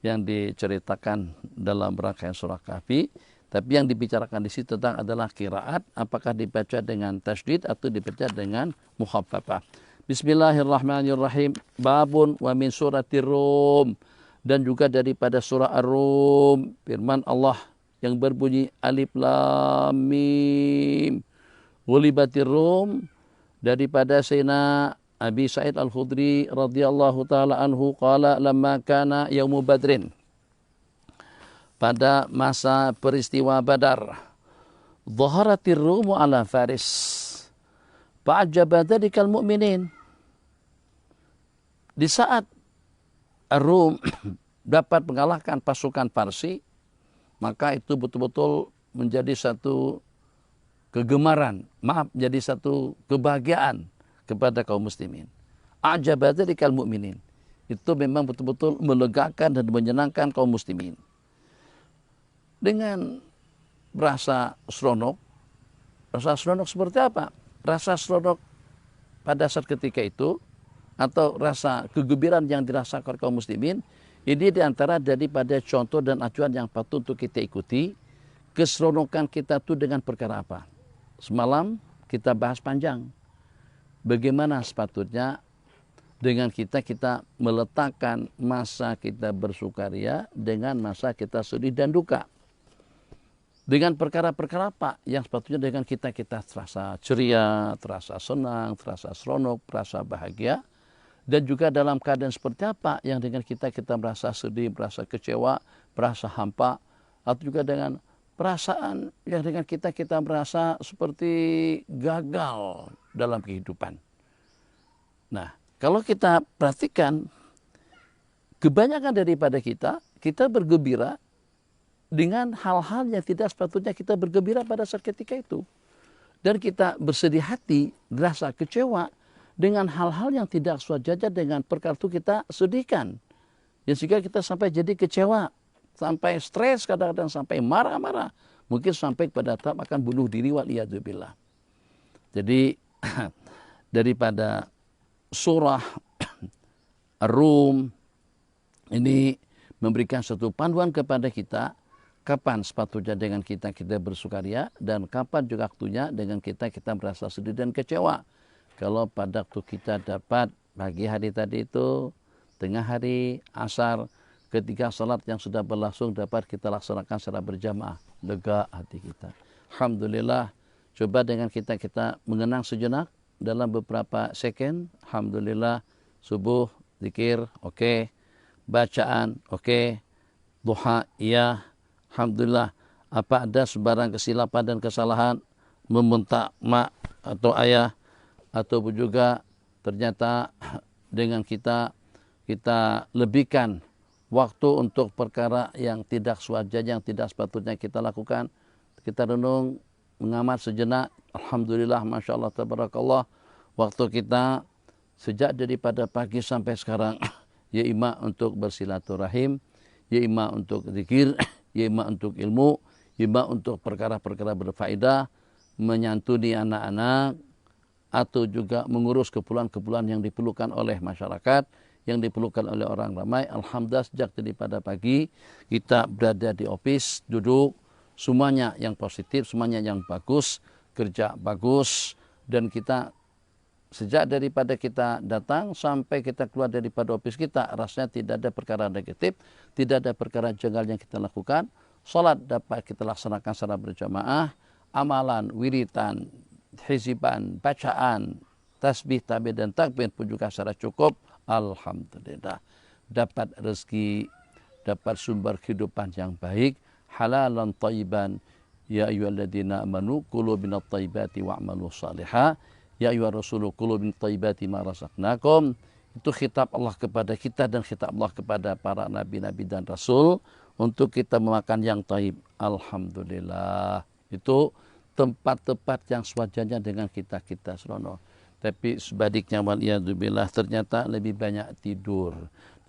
yang diceritakan dalam rangkaian surah Kahfi. Tapi yang dibicarakan di situ tentang adalah qiraat, apakah dibaca dengan tasydid atau dibaca dengan mukhaffafah. Bismillahirrahmanirrahim. Babun wa min suratir Rum, dan juga daripada surah Ar-Rum, firman Allah yang berbunyi alif lam mim. Ghulibatir Rum, daripada Sayyidina Abi Sa'id Al-Khudri radhiyallahu taala anhu qala lamma kana yaumu Badrin, pada masa peristiwa Badar, dhaharatir Rumu ala Faris fa'ajaba dzalika al-mu'minin. Di saat Rum dapat mengalahkan pasukan Parsi, maka itu betul-betul menjadi satu kegemaran, jadi satu kebahagiaan kepada kaum muslimin. A'jaba dzalikal mu'minin. Itu memang betul-betul melegakan dan menyenangkan kaum muslimin. Dengan rasa seronok. Rasa seronok seperti apa? Rasa seronok pada saat ketika itu, atau rasa kegembiraan yang dirasakan kaum muslimin, ini diantara daripada contoh dan acuan yang patut untuk kita ikuti. Keseronokan kita itu dengan perkara apa? Semalam kita bahas panjang. Bagaimana sepatutnya dengan kita meletakkan masa kita bersukaria dengan masa kita sedih dan duka. Dengan perkara-perkara apa yang sepatutnya dengan kita terasa ceria, terasa senang, terasa seronok, terasa bahagia. Dan juga dalam keadaan seperti apa yang dengan kita merasa sedih, merasa kecewa, merasa hampa. Atau juga dengan perasaan yang dengan kita merasa seperti gagal dalam kehidupan. Nah, kalau kita perhatikan, kebanyakan daripada kita bergembira dengan hal-hal yang tidak sepatutnya kita bergembira pada saat ketika itu. Dan kita bersedih hati, rasa kecewa dengan hal-hal yang tidak sejajar dengan perkara itu kita sedihkan. Dan sehingga kita sampai jadi kecewa, sampai stres, kadang-kadang sampai marah-marah. Mungkin sampai pada tahap akan bunuh diri, waliyadzubillah. Jadi daripada surah Ar-Rum ini memberikan satu panduan kepada kita, kapan sepatutnya dengan kita bersukaria, dan kapan juga waktunya dengan kita merasa sedih dan kecewa. Kalau pada waktu kita dapat pagi hari tadi itu, tengah hari, asar, ketika salat yang sudah berlangsung dapat kita laksanakan secara berjamaah, lega hati kita. Alhamdulillah. Coba dengan kita mengenang sejenak dalam beberapa second. Alhamdulillah, subuh, zikir, oke. Bacaan, oke. Duha, iya. Alhamdulillah. Apa ada sebarang kesilapan dan kesalahan, membentak mak atau ayah, atau juga ternyata dengan kita lebihkan waktu untuk perkara yang tidak sewajarnya, yang tidak sepatutnya kita lakukan. Kita renung, mengamat sejenak. Alhamdulillah, Masya Allah, Tabarakallah. Waktu kita sejak daripada pagi sampai sekarang, ya ima untuk bersilaturahim, ya ima untuk zikir, ya ima untuk ilmu, ya ima untuk perkara-perkara berfaedah, menyantuni anak-anak, atau juga mengurus keperluan-keperluan yang diperlukan oleh masyarakat, yang diperlukan oleh orang ramai. Alhamdulillah, sejak daripada pagi kita berada di office, duduk, semuanya yang positif, semuanya yang bagus, kerja bagus, dan kita sejak daripada kita datang sampai kita keluar daripada office kita, rasanya tidak ada perkara negatif, tidak ada perkara janggal yang kita lakukan. Salat dapat kita laksanakan secara berjamaah, amalan, wiritan, hiziban, bacaan, tasbih, tahmid dan takbir pun juga secara cukup. Alhamdulillah. Dapat rezeki, dapat sumber kehidupan yang baik, halalan thayyiban. Ya ayyuhalladzina amanu kulu minat thayyibati wa'malu salihah. Ya ayyuhar rasulu kulu minat thayyibati ma razaqnakum. Itu khitab Allah kepada kita dan khitab Allah kepada para nabi-nabi dan rasul untuk kita memakan yang thayyib. Alhamdulillah. Itu tempat-tempat yang sewajarnya dengan kita serono. Tapi sebaliknya waliyadzubillah, ternyata lebih banyak tidur,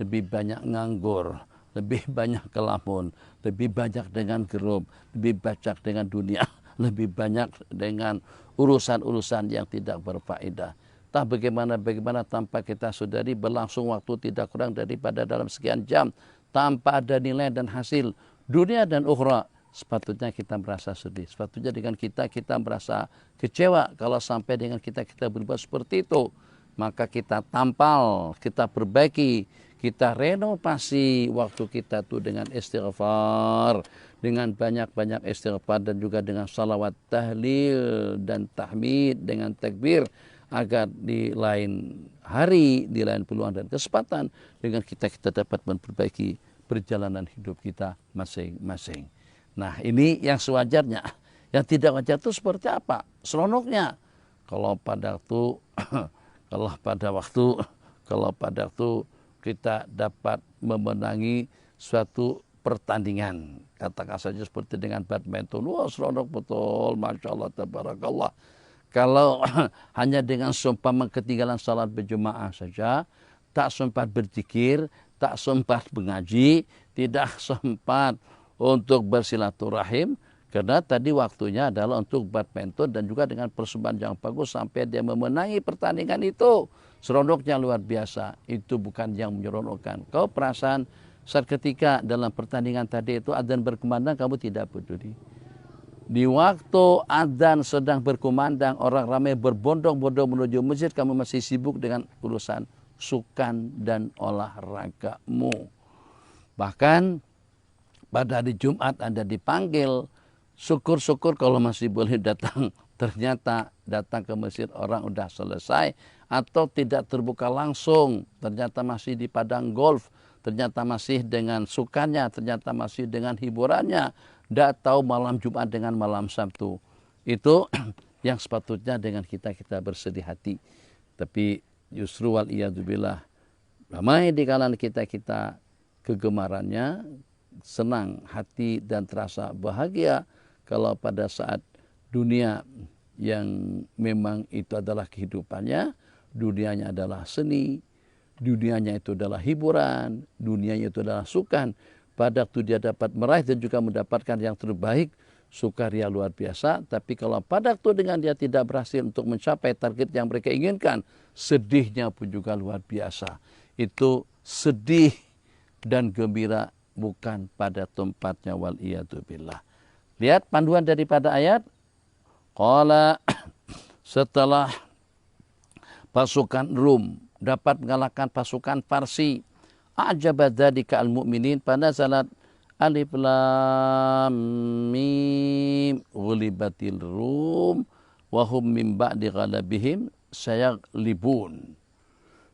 lebih banyak nganggur, lebih banyak kelamun, lebih banyak dengan gerub, lebih banyak dengan dunia, lebih banyak dengan urusan-urusan yang tidak berfaedah. Tak bagaimana tanpa kita sadari berlangsung waktu tidak kurang daripada dalam sekian jam tanpa ada nilai dan hasil dunia dan ukhra. Sepatutnya kita merasa sedih. Sepatutnya dengan kita merasa kecewa kalau sampai dengan kita berbuat seperti itu. Maka kita tampal, kita perbaiki, kita renovasi waktu kita itu dengan istighfar, dengan banyak-banyak istighfar dan juga dengan salawat tahlil dan tahmid, dengan takbir, agar di lain hari, di lain peluang dan kesempatan dengan kita dapat memperbaiki perjalanan hidup kita masing-masing. Nah, ini yang sewajarnya. Yang tidak wajar itu seperti apa? Seronoknya. Kalau pada waktu kita dapat memenangi suatu pertandingan. Katakan saja seperti dengan badminton. Wah, seronok betul. Masya Allah, tabarakallah. Kalau hanya dengan seumpama ketinggalan salat berjemaah saja, tak sempat berzikir, tak sempat mengaji, tidak sempat untuk bersilaturahim, karena tadi waktunya adalah untuk badminton dan juga dengan persembahan yang bagus sampai dia memenangi pertandingan itu. Seronoknya luar biasa. Itu bukan yang menyeronokkan. Kau perasaan saat ketika dalam pertandingan tadi itu adzan berkumandang, kamu tidak peduli. Di waktu adzan sedang berkumandang, orang ramai berbondong-bondong menuju masjid, kamu masih sibuk dengan urusan sukan dan olahragamu. Bahkan pada hari Jumat Anda dipanggil, syukur-syukur kalau masih boleh datang. Ternyata datang ke masjid orang udah selesai, atau tidak terbuka langsung, ternyata masih di padang golf, ternyata masih dengan sukannya, ternyata masih dengan hiburannya. Tidak tahu malam Jumat dengan malam Sabtu. Itu yang sepatutnya dengan kita bersedih hati. Tapi justru waliyadzubillah, ramai di kalangan kita kegemarannya, senang hati dan terasa bahagia kalau pada saat dunia yang memang itu adalah kehidupannya, dunianya adalah seni, dunianya itu adalah hiburan, dunianya itu adalah sukan. Pada waktu dia dapat meraih dan juga mendapatkan yang terbaik, sukaria luar biasa. Tapi kalau pada waktu dengan dia tidak berhasil untuk mencapai target yang mereka inginkan, sedihnya pun juga luar biasa. Itu sedih dan gembira bukan pada tempatnya, waliyadzubillah. Lihat panduan daripada ayat. Qala, setelah pasukan Rum dapat mengalahkan pasukan Parsi, a'jaba dzalika al-mu'minin panazalat alif lam mim ghulibatil rum wa hum min ba'di ghalabihim sayaghlibun.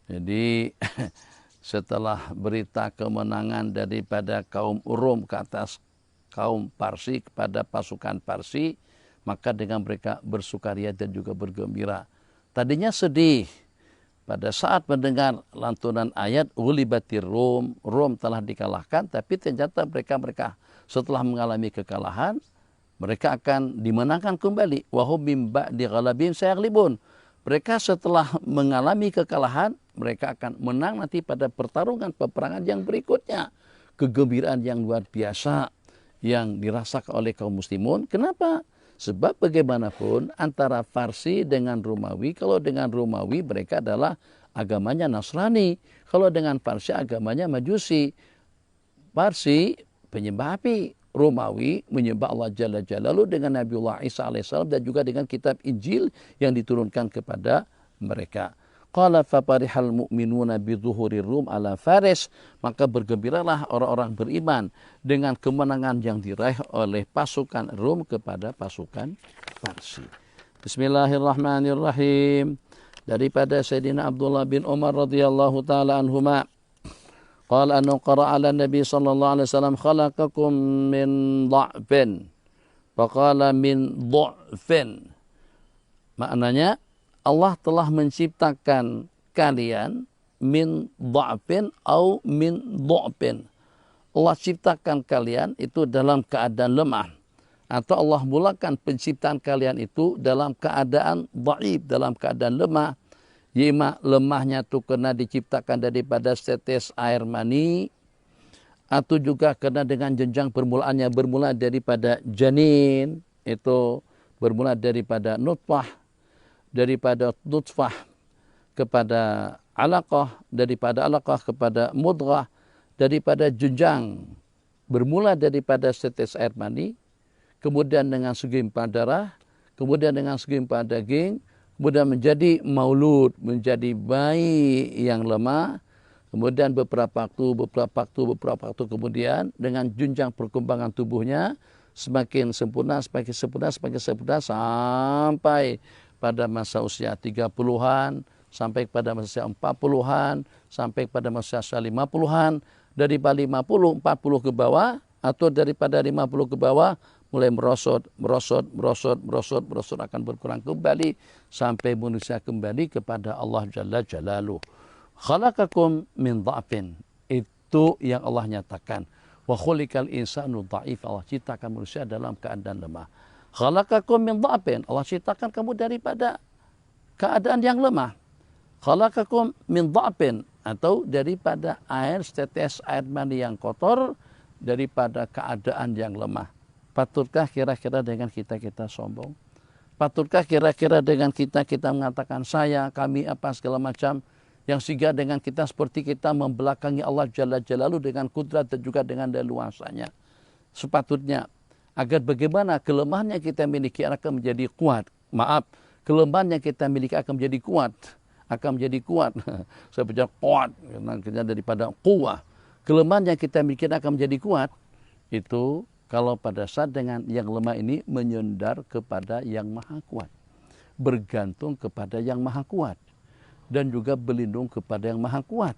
Jadi setelah berita kemenangan daripada kaum Rum ke atas kaum Parsi kepada pasukan Parsi, maka dengan mereka bersukaria dan juga bergembira. Tadinya sedih pada saat mendengar lantunan ayat ghulibatir Rum, Rum telah dikalahkan, tapi ternyata mereka setelah mengalami kekalahan, mereka akan dimenangkan kembali. Wa hum mim ba'di ghalabihim sayaghlibun. Mereka setelah mengalami kekalahan, mereka akan menang nanti pada pertarungan peperangan yang berikutnya. Kegembiraan yang luar biasa yang dirasakan oleh kaum muslimun. Kenapa? Sebab bagaimanapun antara Farsi dengan Romawi, kalau dengan Romawi mereka adalah agamanya Nasrani. Kalau dengan Farsi agamanya Majusi. Farsi penyembah api. Romawi menyembah Allah Jalla Jalaluhu dengan Nabiullah Isa alaihissalam dan juga dengan kitab Injil yang diturunkan kepada mereka. Qala faparihal mu'minuna bidzuhurir Rum ala Faris. Maka bergembiralah orang-orang beriman dengan kemenangan yang diraih oleh pasukan Rum kepada pasukan Parsi. Bismillahirrahmanirrahim. Daripada Sayyidina Abdullah bin Umar radhiyallahu taala anhuma. Qala annahu qara'a ala Nabi sallallahu alaihi wasallam khalaqakum min dha'fin. Faqala min dha'fin. Maknanya Allah telah menciptakan kalian min dha'fin au min dha'fin. Allah ciptakan kalian itu dalam keadaan lemah. Atau Allah mulakan penciptaan kalian itu dalam keadaan dhaif, dalam keadaan lemah. Yima lemahnya itu kena diciptakan daripada setetes air mani. Atau juga kena dengan jenjang permulaannya bermula daripada janin. Itu bermula daripada nutfah. Daripada nutfah kepada alaqah, daripada alaqah kepada mudghah, daripada jenjang bermula daripada setetes air mani, kemudian dengan segumpal darah, kemudian dengan segumpal daging, kemudian menjadi maulud, menjadi bayi yang lemah, kemudian beberapa waktu kemudian dengan jenjang perkembangan tubuhnya semakin sempurna sampai pada masa usia 30-an, sampai pada masa 40-an, sampai pada masa 50-an, daripada 50, 40 ke bawah, atau daripada 50 ke bawah, mulai merosot akan berkurang kembali, sampai manusia kembali kepada Allah Jalla Jalaluhu. Khalaqakum min dha'fin. Itu yang Allah nyatakan. Wa khuliqal insanu dha'if. Allah ciptakan manusia dalam keadaan lemah. Khalaqakum min dha'fin. Allah ciptakan kamu daripada keadaan yang lemah. Khalaqakum min dha'fin. Atau daripada setetes air mani yang kotor, daripada keadaan yang lemah. Patutkah kira-kira dengan kita sombong? Patutkah kira-kira dengan kita mengatakan saya, kami, apa segala macam, yang sehingga dengan kita seperti kita membelakangi Allah Jalla Jalaluhu dengan kudrat dan juga dengan leluasanya. Sepatutnya agar bagaimana kelemahan yang kita miliki akan menjadi kuat. Kelemahan yang kita miliki akan menjadi kuat. Saya bicara kuat, karena daripada quwwah. Kelemahan yang kita miliki akan menjadi kuat. Itu kalau pada saat dengan yang lemah ini menyandar kepada yang maha kuat. Bergantung kepada yang maha kuat. Dan juga berlindung kepada yang maha kuat.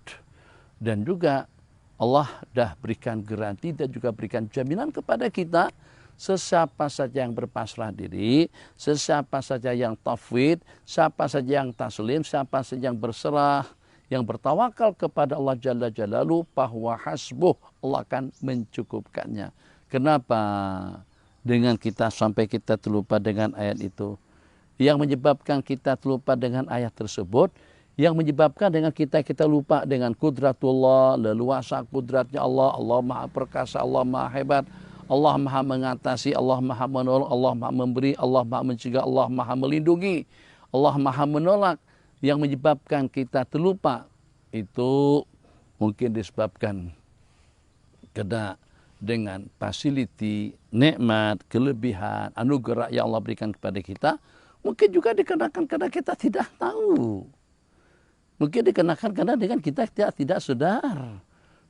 Dan juga Allah dah berikan garansi dan juga berikan jaminan kepada kita. Sesiapa saja yang berpasrah diri, sesiapa saja yang tafwid, siapa saja yang taslim, siapa saja yang berserah, yang bertawakal kepada Allah Jalla Jalaluhu, bahwa hasbuh, Allah akan mencukupkannya. Kenapa dengan kita sampai kita terlupa dengan ayat itu? Yang menyebabkan kita terlupa dengan ayat tersebut, yang menyebabkan dengan kita lupa dengan kudratullah, leluasa kudratnya Allah, Allah maha perkasa, Allah maha hebat, Allah maha mengatasi, Allah maha menolong, Allah maha memberi, Allah maha mencegah, Allah maha melindungi, Allah maha menolak. Yang menyebabkan kita terlupa itu mungkin disebabkan kena dengan fasiliti, nikmat, kelebihan, anugerah yang Allah berikan kepada kita. Mungkin juga dikenakan karena kita tidak tahu. Mungkin dikenakan karena dengan kita tidak sadar.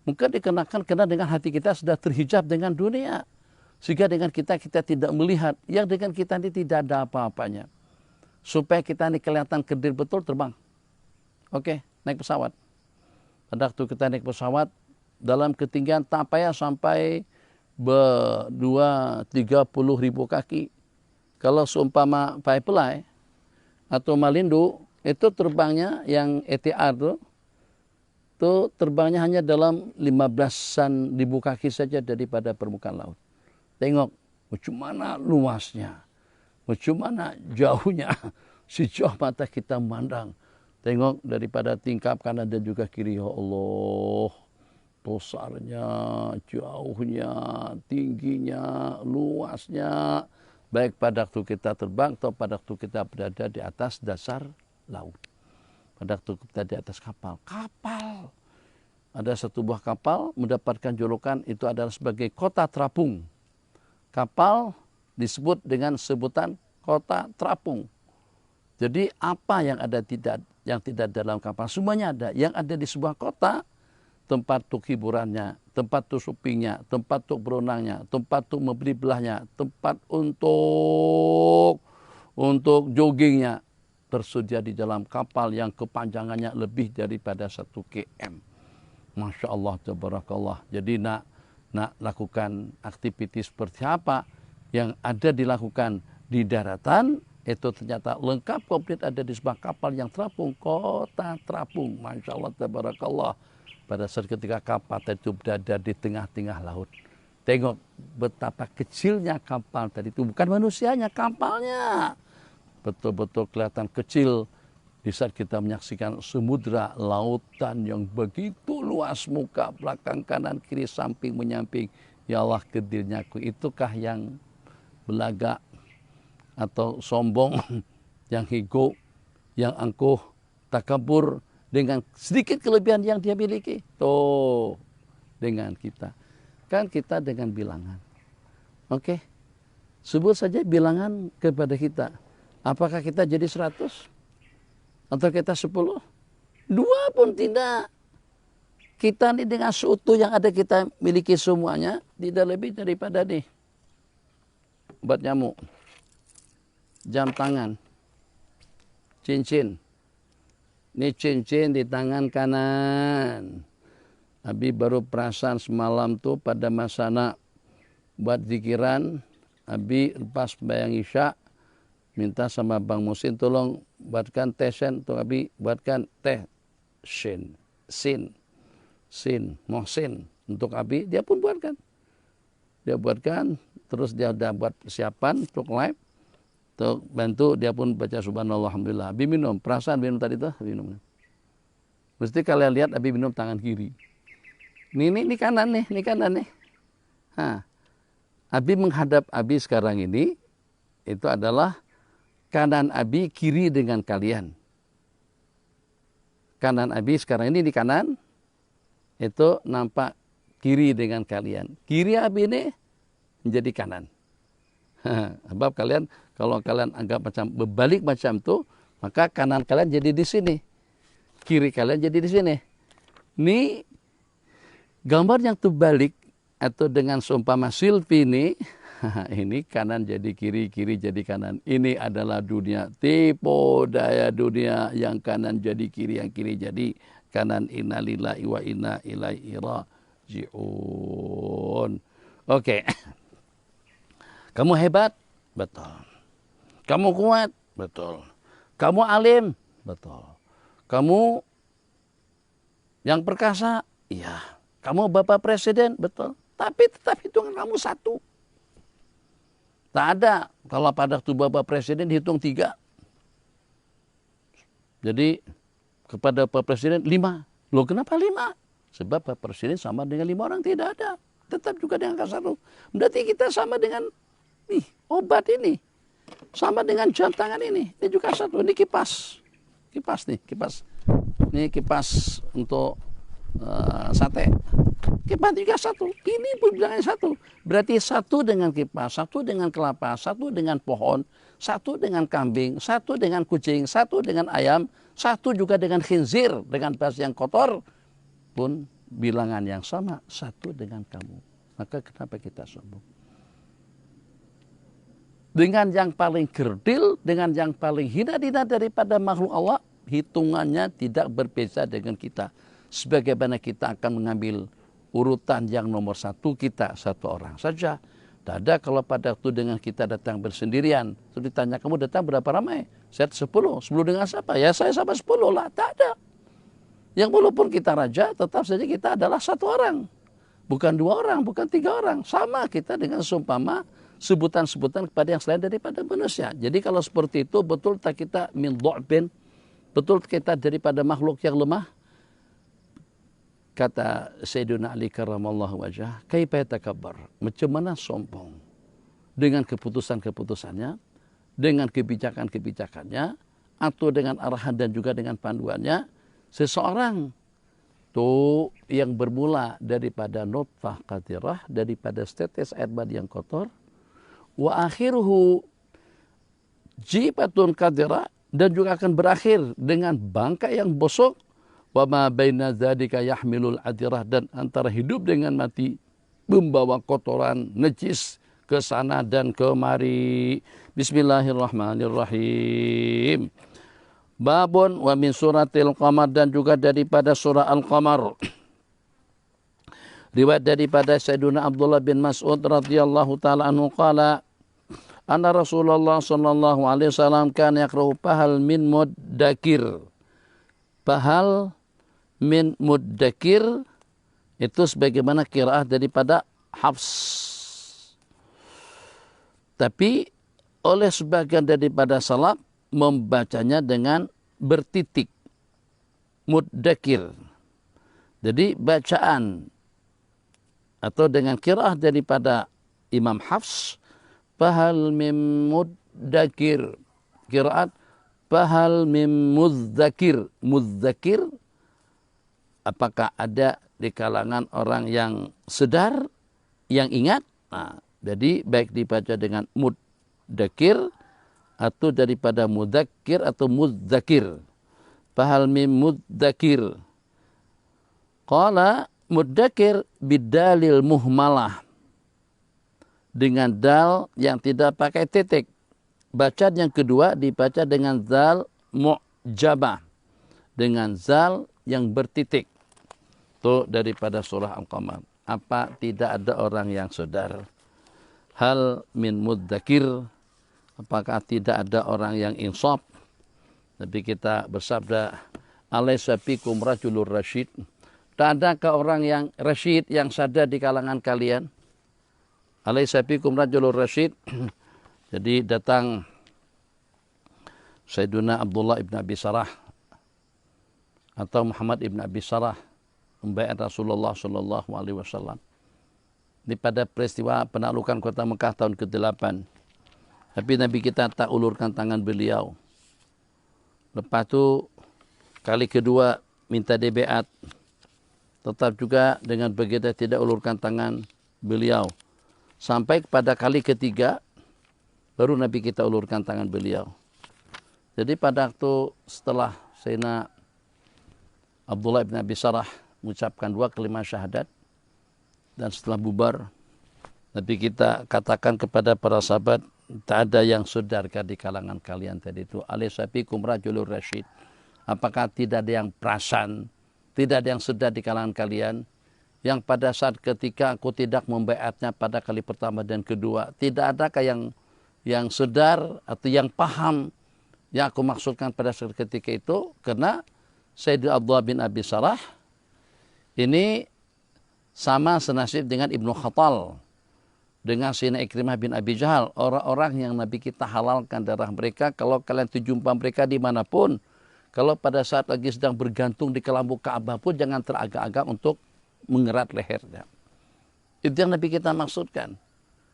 Mungkin dikenakan karena dengan hati kita sudah terhijab dengan dunia. Sehingga dengan kita tidak melihat. Yang dengan kita ini tidak ada apa-apanya. Supaya kita ini kelihatan kerdil betul, terbang. Oke, naik pesawat. Pada waktu kita naik pesawat, dalam ketinggian tak payah sampai 2-30 ribu kaki. Kalau seumpama Firefly atau Malindo, itu terbangnya yang ETR itu terbangnya hanya dalam 15-an ribu kaki saja daripada permukaan laut. Tengok bagaimana luasnya, bagaimana jauhnya, sejauh mata kita memandang. Tengok daripada tingkap kanan dan juga kiri, ya Allah, besarnya, jauhnya, tingginya, luasnya. Baik pada waktu kita terbang atau pada waktu kita berada di atas dasar laut. Pada waktu kita di atas kapal. Kapal. Ada satu buah kapal mendapatkan julukan itu adalah sebagai kota terapung. Kapal disebut dengan sebutan kota terapung. Jadi apa yang ada yang tidak dalam kapal semuanya ada. Yang ada di sebuah kota, tempat untuk hiburannya, tempat untuk shoppingnya, tempat untuk berenangnya, tempat untuk membeli belahnya, tempat untuk joggingnya tersedia di dalam kapal yang kepanjangannya lebih daripada 1 km. Masya Allah, tabarakallah. Jadi nak lakukan aktivitas seperti apa yang ada dilakukan di daratan, itu ternyata lengkap komplit ada di sebuah kapal yang terapung, kota terapung. Masya Allah, tabarakallah. Pada saat ketika kapal itu berada di tengah-tengah laut. Tengok betapa kecilnya kapal tadi itu. Bukan manusianya, kapalnya. Betul-betul kelihatan kecil di saat kita menyaksikan samudra lautan yang begitu luas, muka, belakang, kanan, kiri, samping, menyamping. Ya Allah, kerdilnya aku. Itukah yang belagak atau sombong, yang higo, yang angkuh, takabur, dengan sedikit kelebihan yang dia miliki. Tuh, dengan kita. Kan kita dengan bilangan. Oke. Sebut saja bilangan kepada kita. Apakah kita jadi 100? Atau kita 10? 2 pun tidak. Kita ini dengan seutuh yang ada kita miliki semuanya. Tidak lebih daripada nih. Obat nyamuk. Jam tangan. Cincin. Ini cincin di tangan kanan. Abi baru perasaan semalam tuh pada masa nak buat zikiran. Abi lepas bayang isya. Minta sama Bang Musin tolong buatkan teh sen. Tuh Abi buatkan teh sin. Mohsin. Untuk Abi dia pun buatkan. Dia buatkan. Terus dia udah buat persiapan untuk live. Tuh bantu dia pun baca subhanallah alhamdulillah. Abi minum, perasaan minum tadi tuh minum. Mesti kalian lihat Abi minum tangan kiri. Ini kanan nih, ini kanan nih. Nah, Abi menghadap Abi sekarang ini itu adalah kanan Abi kiri dengan kalian. Kanan Abi sekarang ini di kanan itu nampak kiri dengan kalian. Kiri Abi ini menjadi kanan. Sebab kalian kalau kalian anggap macam berbalik macam itu, maka kanan kalian jadi di sini. Kiri kalian jadi di sini. Ini gambar yang terbalik atau dengan seumpama silpi ini kanan jadi kiri, kiri jadi kanan. Ini adalah dunia. Tipu daya dunia yang kanan jadi kiri, yang kiri jadi kanan. Inna lillahi wa inna ilaihi raji'un. Oke. Kamu hebat? Betul. Kamu kuat? Betul. Kamu alim? Betul. Kamu yang perkasa? Iya. Kamu Bapak Presiden? Betul. Tapi tetap hitungan kamu 1. Tak ada. Kalau pada waktu Bapak Presiden dihitung 3. Jadi kepada Bapak Presiden 5. Loh kenapa 5? Sebab Bapak Presiden sama dengan 5 orang, tidak ada. Tetap juga dengan angka 1. Berarti kita sama dengan obat ini. Sama dengan jam tangan ini. Ini juga 1. Ini kipas. Kipas nih, kipas. Ini kipas untuk sate. Kipas juga 1. Ini pun bilangnya 1. Berarti 1 dengan kipas, 1 dengan kelapa, 1 dengan pohon, 1 dengan kambing, 1 dengan kucing, 1 dengan ayam, 1 juga dengan khinzir, dengan bahasa yang kotor pun bilangan yang sama, satu dengan kamu. Maka kenapa kita sombong? Dengan yang paling kerdil, dengan yang paling hina-hina daripada makhluk Allah, hitungannya tidak berbeza dengan kita. Sebagaimana kita akan mengambil urutan yang nomor satu, kita satu orang saja. Tidak ada kalau pada waktu dengan kita datang bersendirian. Terus ditanya, kamu datang berapa ramai? Saya 10. 10 dengan siapa? Ya saya sama 10 lah. Tak ada. Yang walaupun kita raja, tetap saja kita adalah satu orang. Bukan 2 orang, bukan 3 orang. Sama kita dengan seumpama sebutan-sebutan kepada yang selain daripada manusia. Jadi kalau seperti itu, betul tak kita min du'bin, betul kita daripada makhluk yang lemah. Kata Sayyidina Ali karramallahu wajah, kaifa yatakabbar? Macam mana sombong? Dengan keputusan-keputusannya, dengan kebijakan-kebijakannya, atau dengan arahan dan juga dengan panduannya, seseorang itu yang bermula daripada nutfah qatirah, daripada setetes air mani yang kotor, wa akhiruhu jibatun qatirah, dan juga akan berakhir dengan bangkai yang bosok, wa ma baina dzalika yahmilul adirah, dan antara hidup dengan mati membawa kotoran najis ke sana dan kemari. Bismillahirrahmanirrahim. Babun wa min suratil qamar, dan juga daripada surah Al-Qamar. Riwayat daripada Sayyidina Abdullah bin Mas'ud radhiyallahu taala anhu qala anna Rasulullah sallallahu alaihi wasallam kana yaqra'u fahal min muddakir. Fahal min muddakir itu sebagaimana qiraah daripada Hafs. Tapi oleh sebagian daripada salaf membacanya dengan bertitik, muddakir. Jadi bacaan atau dengan qiraah daripada Imam Hafs, fahal mim muddakir, qiraat fahal mim mudzakir. Mudzakir, apakah ada di kalangan orang yang sedar, yang ingat? Nah, jadi baik dibaca dengan muddakir atau daripada mudzakir atau mudzakir. Fahal mim mudzakir. Qala mudzakir bidalil muhmalah, dengan dal yang tidak pakai titik. Bacaan yang kedua dibaca dengan zal mu'jabah, dengan zal yang bertitik. Itu daripada surah Al-Qamar. Apa tidak ada orang yang sadar? Hal min mudzakir, apakah tidak ada orang yang insaf? Nabi kita bersabda, alaysa fikum rajulur rasyid. Tak adakah orang yang rasyid, yang sadar di kalangan kalian? Alaysa fikum rajulur rasyid. Jadi datang Sayyiduna Abdullah ibn Abi Sarah atau Muhammad ibn Abi Sarah membaiat Rasulullah sallallahu alaihi wasallam. Ini pada peristiwa penaklukan kota Mekah tahun ke-8. Tapi Nabi kita tak ulurkan tangan beliau. Lepas itu kali kedua minta dia beat. Tetap juga dengan begitu tidak ulurkan tangan beliau. Sampai kepada kali ketiga baru Nabi kita ulurkan tangan beliau. Jadi pada waktu setelah Sayyidina Abdullah bin Abi Sarah mengucapkan 2 kalimat syahadat, dan setelah bubar, Nabi kita katakan kepada para sahabat, tak ada yang sadarkah di kalangan kalian tadi itu? Alaysa fikum rajulur rasyid. Apakah tidak ada yang perasan, tidak ada yang sadar di kalangan kalian, yang pada saat ketika aku tidak membaiatnya pada kali pertama dan kedua, tidak adakah yang sadar atau yang paham yang aku maksudkan pada saat ketika itu? Karena Sayyidina Abdullah bin Abi Sarah ini sama senasib dengan Ibnu Khattal, dengan Sayyidina Ikrimah bin Abi Jahal, orang-orang yang Nabi kita halalkan darah mereka. Kalau kalian jumpa mereka dimanapun, kalau pada saat lagi sedang bergantung di kelambu Ka'bah pun jangan teragak-agak untuk mengerat lehernya. Itu yang Nabi kita maksudkan.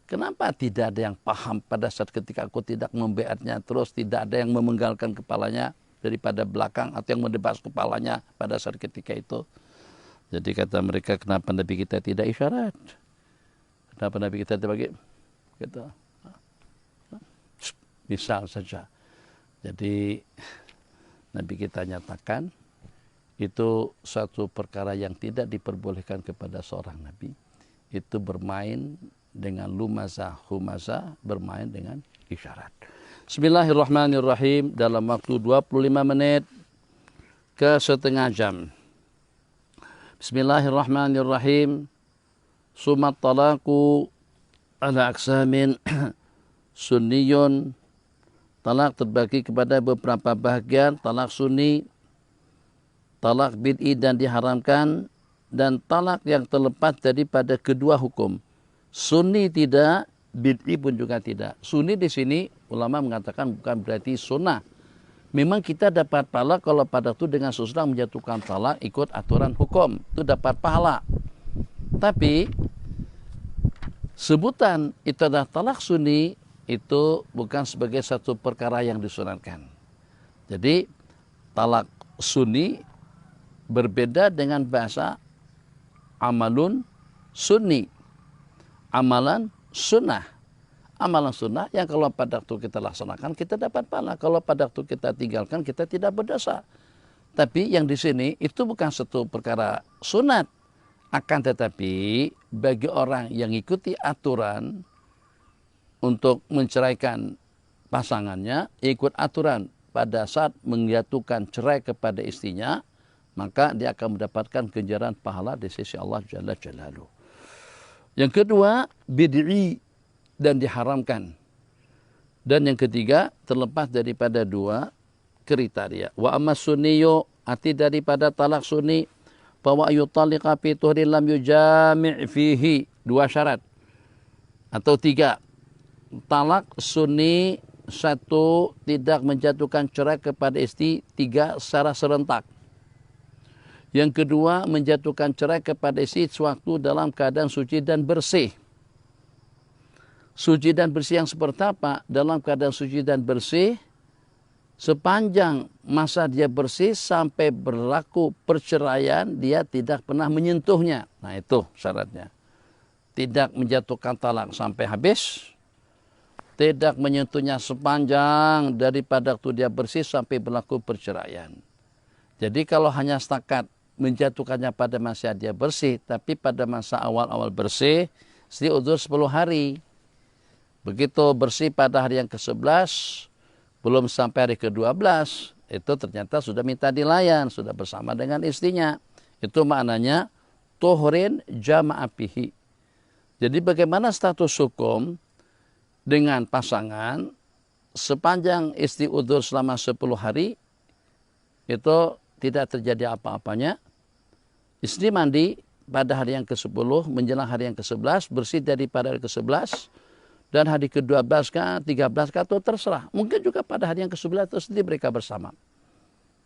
Kenapa tidak ada yang paham pada saat ketika aku tidak membeatnya, terus tidak ada yang memenggalkan kepalanya daripada belakang atau yang mendebas kepalanya pada saat ketika itu? Jadi kata mereka, kenapa Nabi kita tidak isyarat? Kenapa Nabi kita tidak bagi? Kata, misal saja. Jadi Nabi kita nyatakan, itu satu perkara yang tidak diperbolehkan kepada seorang nabi. Itu bermain dengan lumazah, humazah, bermain dengan isyarat. Bismillahirrahmanirrahim, dalam waktu 25 menit ke setengah jam. Bismillahirrahmanirrahim. Sumat talaku ala aksamin sunniyun. Talak terbagi kepada beberapa bahagian. Talak sunni, talak bid'i dan diharamkan, dan talak yang terlepas daripada kedua hukum. Sunni tidak, bid'i pun juga tidak. Sunni di sini ulama mengatakan bukan berarti sunnah. Memang kita dapat pahala kalau pada itu dengan sesudah menjatuhkan talak ikut aturan hukum, itu dapat pahala. Tapi sebutan itu adalah talak sunni itu bukan sebagai satu perkara yang disunatkan. Jadi talak sunni berbeda dengan bahasa amalun sunni, amalan sunnah. Amalan sunnah yang kalau pada waktu kita laksanakan kita dapat pahala, kalau pada waktu kita tinggalkan kita tidak berdosa. Tapi yang di sini itu bukan satu perkara sunat, akan tetapi bagi orang yang ikuti aturan untuk menceraikan pasangannya, ikut aturan pada saat menjatuhkan cerai kepada istrinya, maka dia akan mendapatkan ganjaran pahala di sisi Allah Jalla Jalaluhu. Yang kedua, bid'i dan diharamkan. Dan yang ketiga, terlepas daripada dua kriteria. Wa amma sunniyu, arti daripada talak sunni, bahwa yutaliqa fi tuhrin lam yujami' fihi, dua syarat atau tiga. Talak sunni, satu, tidak menjatuhkan cerai kepada istri, tiga, secara serentak. Yang kedua, menjatuhkan cerai kepada istri sewaktu dalam keadaan suci dan bersih. Suci dan bersih yang seperti apa? Dalam keadaan suci dan bersih, sepanjang masa dia bersih sampai berlaku perceraian, dia tidak pernah menyentuhnya. Nah itu syaratnya. Tidak menjatuhkan talak sampai habis, tidak menyentuhnya sepanjang daripada waktu dia bersih sampai berlaku perceraian. Jadi kalau hanya setakat menjatuhkannya pada masa dia bersih, tapi pada masa awal-awal bersih, istri uzur 10 hari. Begitu bersih pada hari yang ke-11, belum sampai hari ke-12, itu ternyata sudah minta dilayan, sudah bersama dengan istrinya. Itu maknanya tuhrin jama'apihi. Jadi bagaimana status hukum dengan pasangan sepanjang istri udzur selama 10 hari, itu tidak terjadi apa-apanya. Istri mandi pada hari yang ke-10 menjelang hari yang ke-11, bersih daripada hari ke-11, dan hari ke-12 kah, 13 kah, itu terserah. Mungkin juga pada hari yang ke-11 itu sendiri mereka bersama.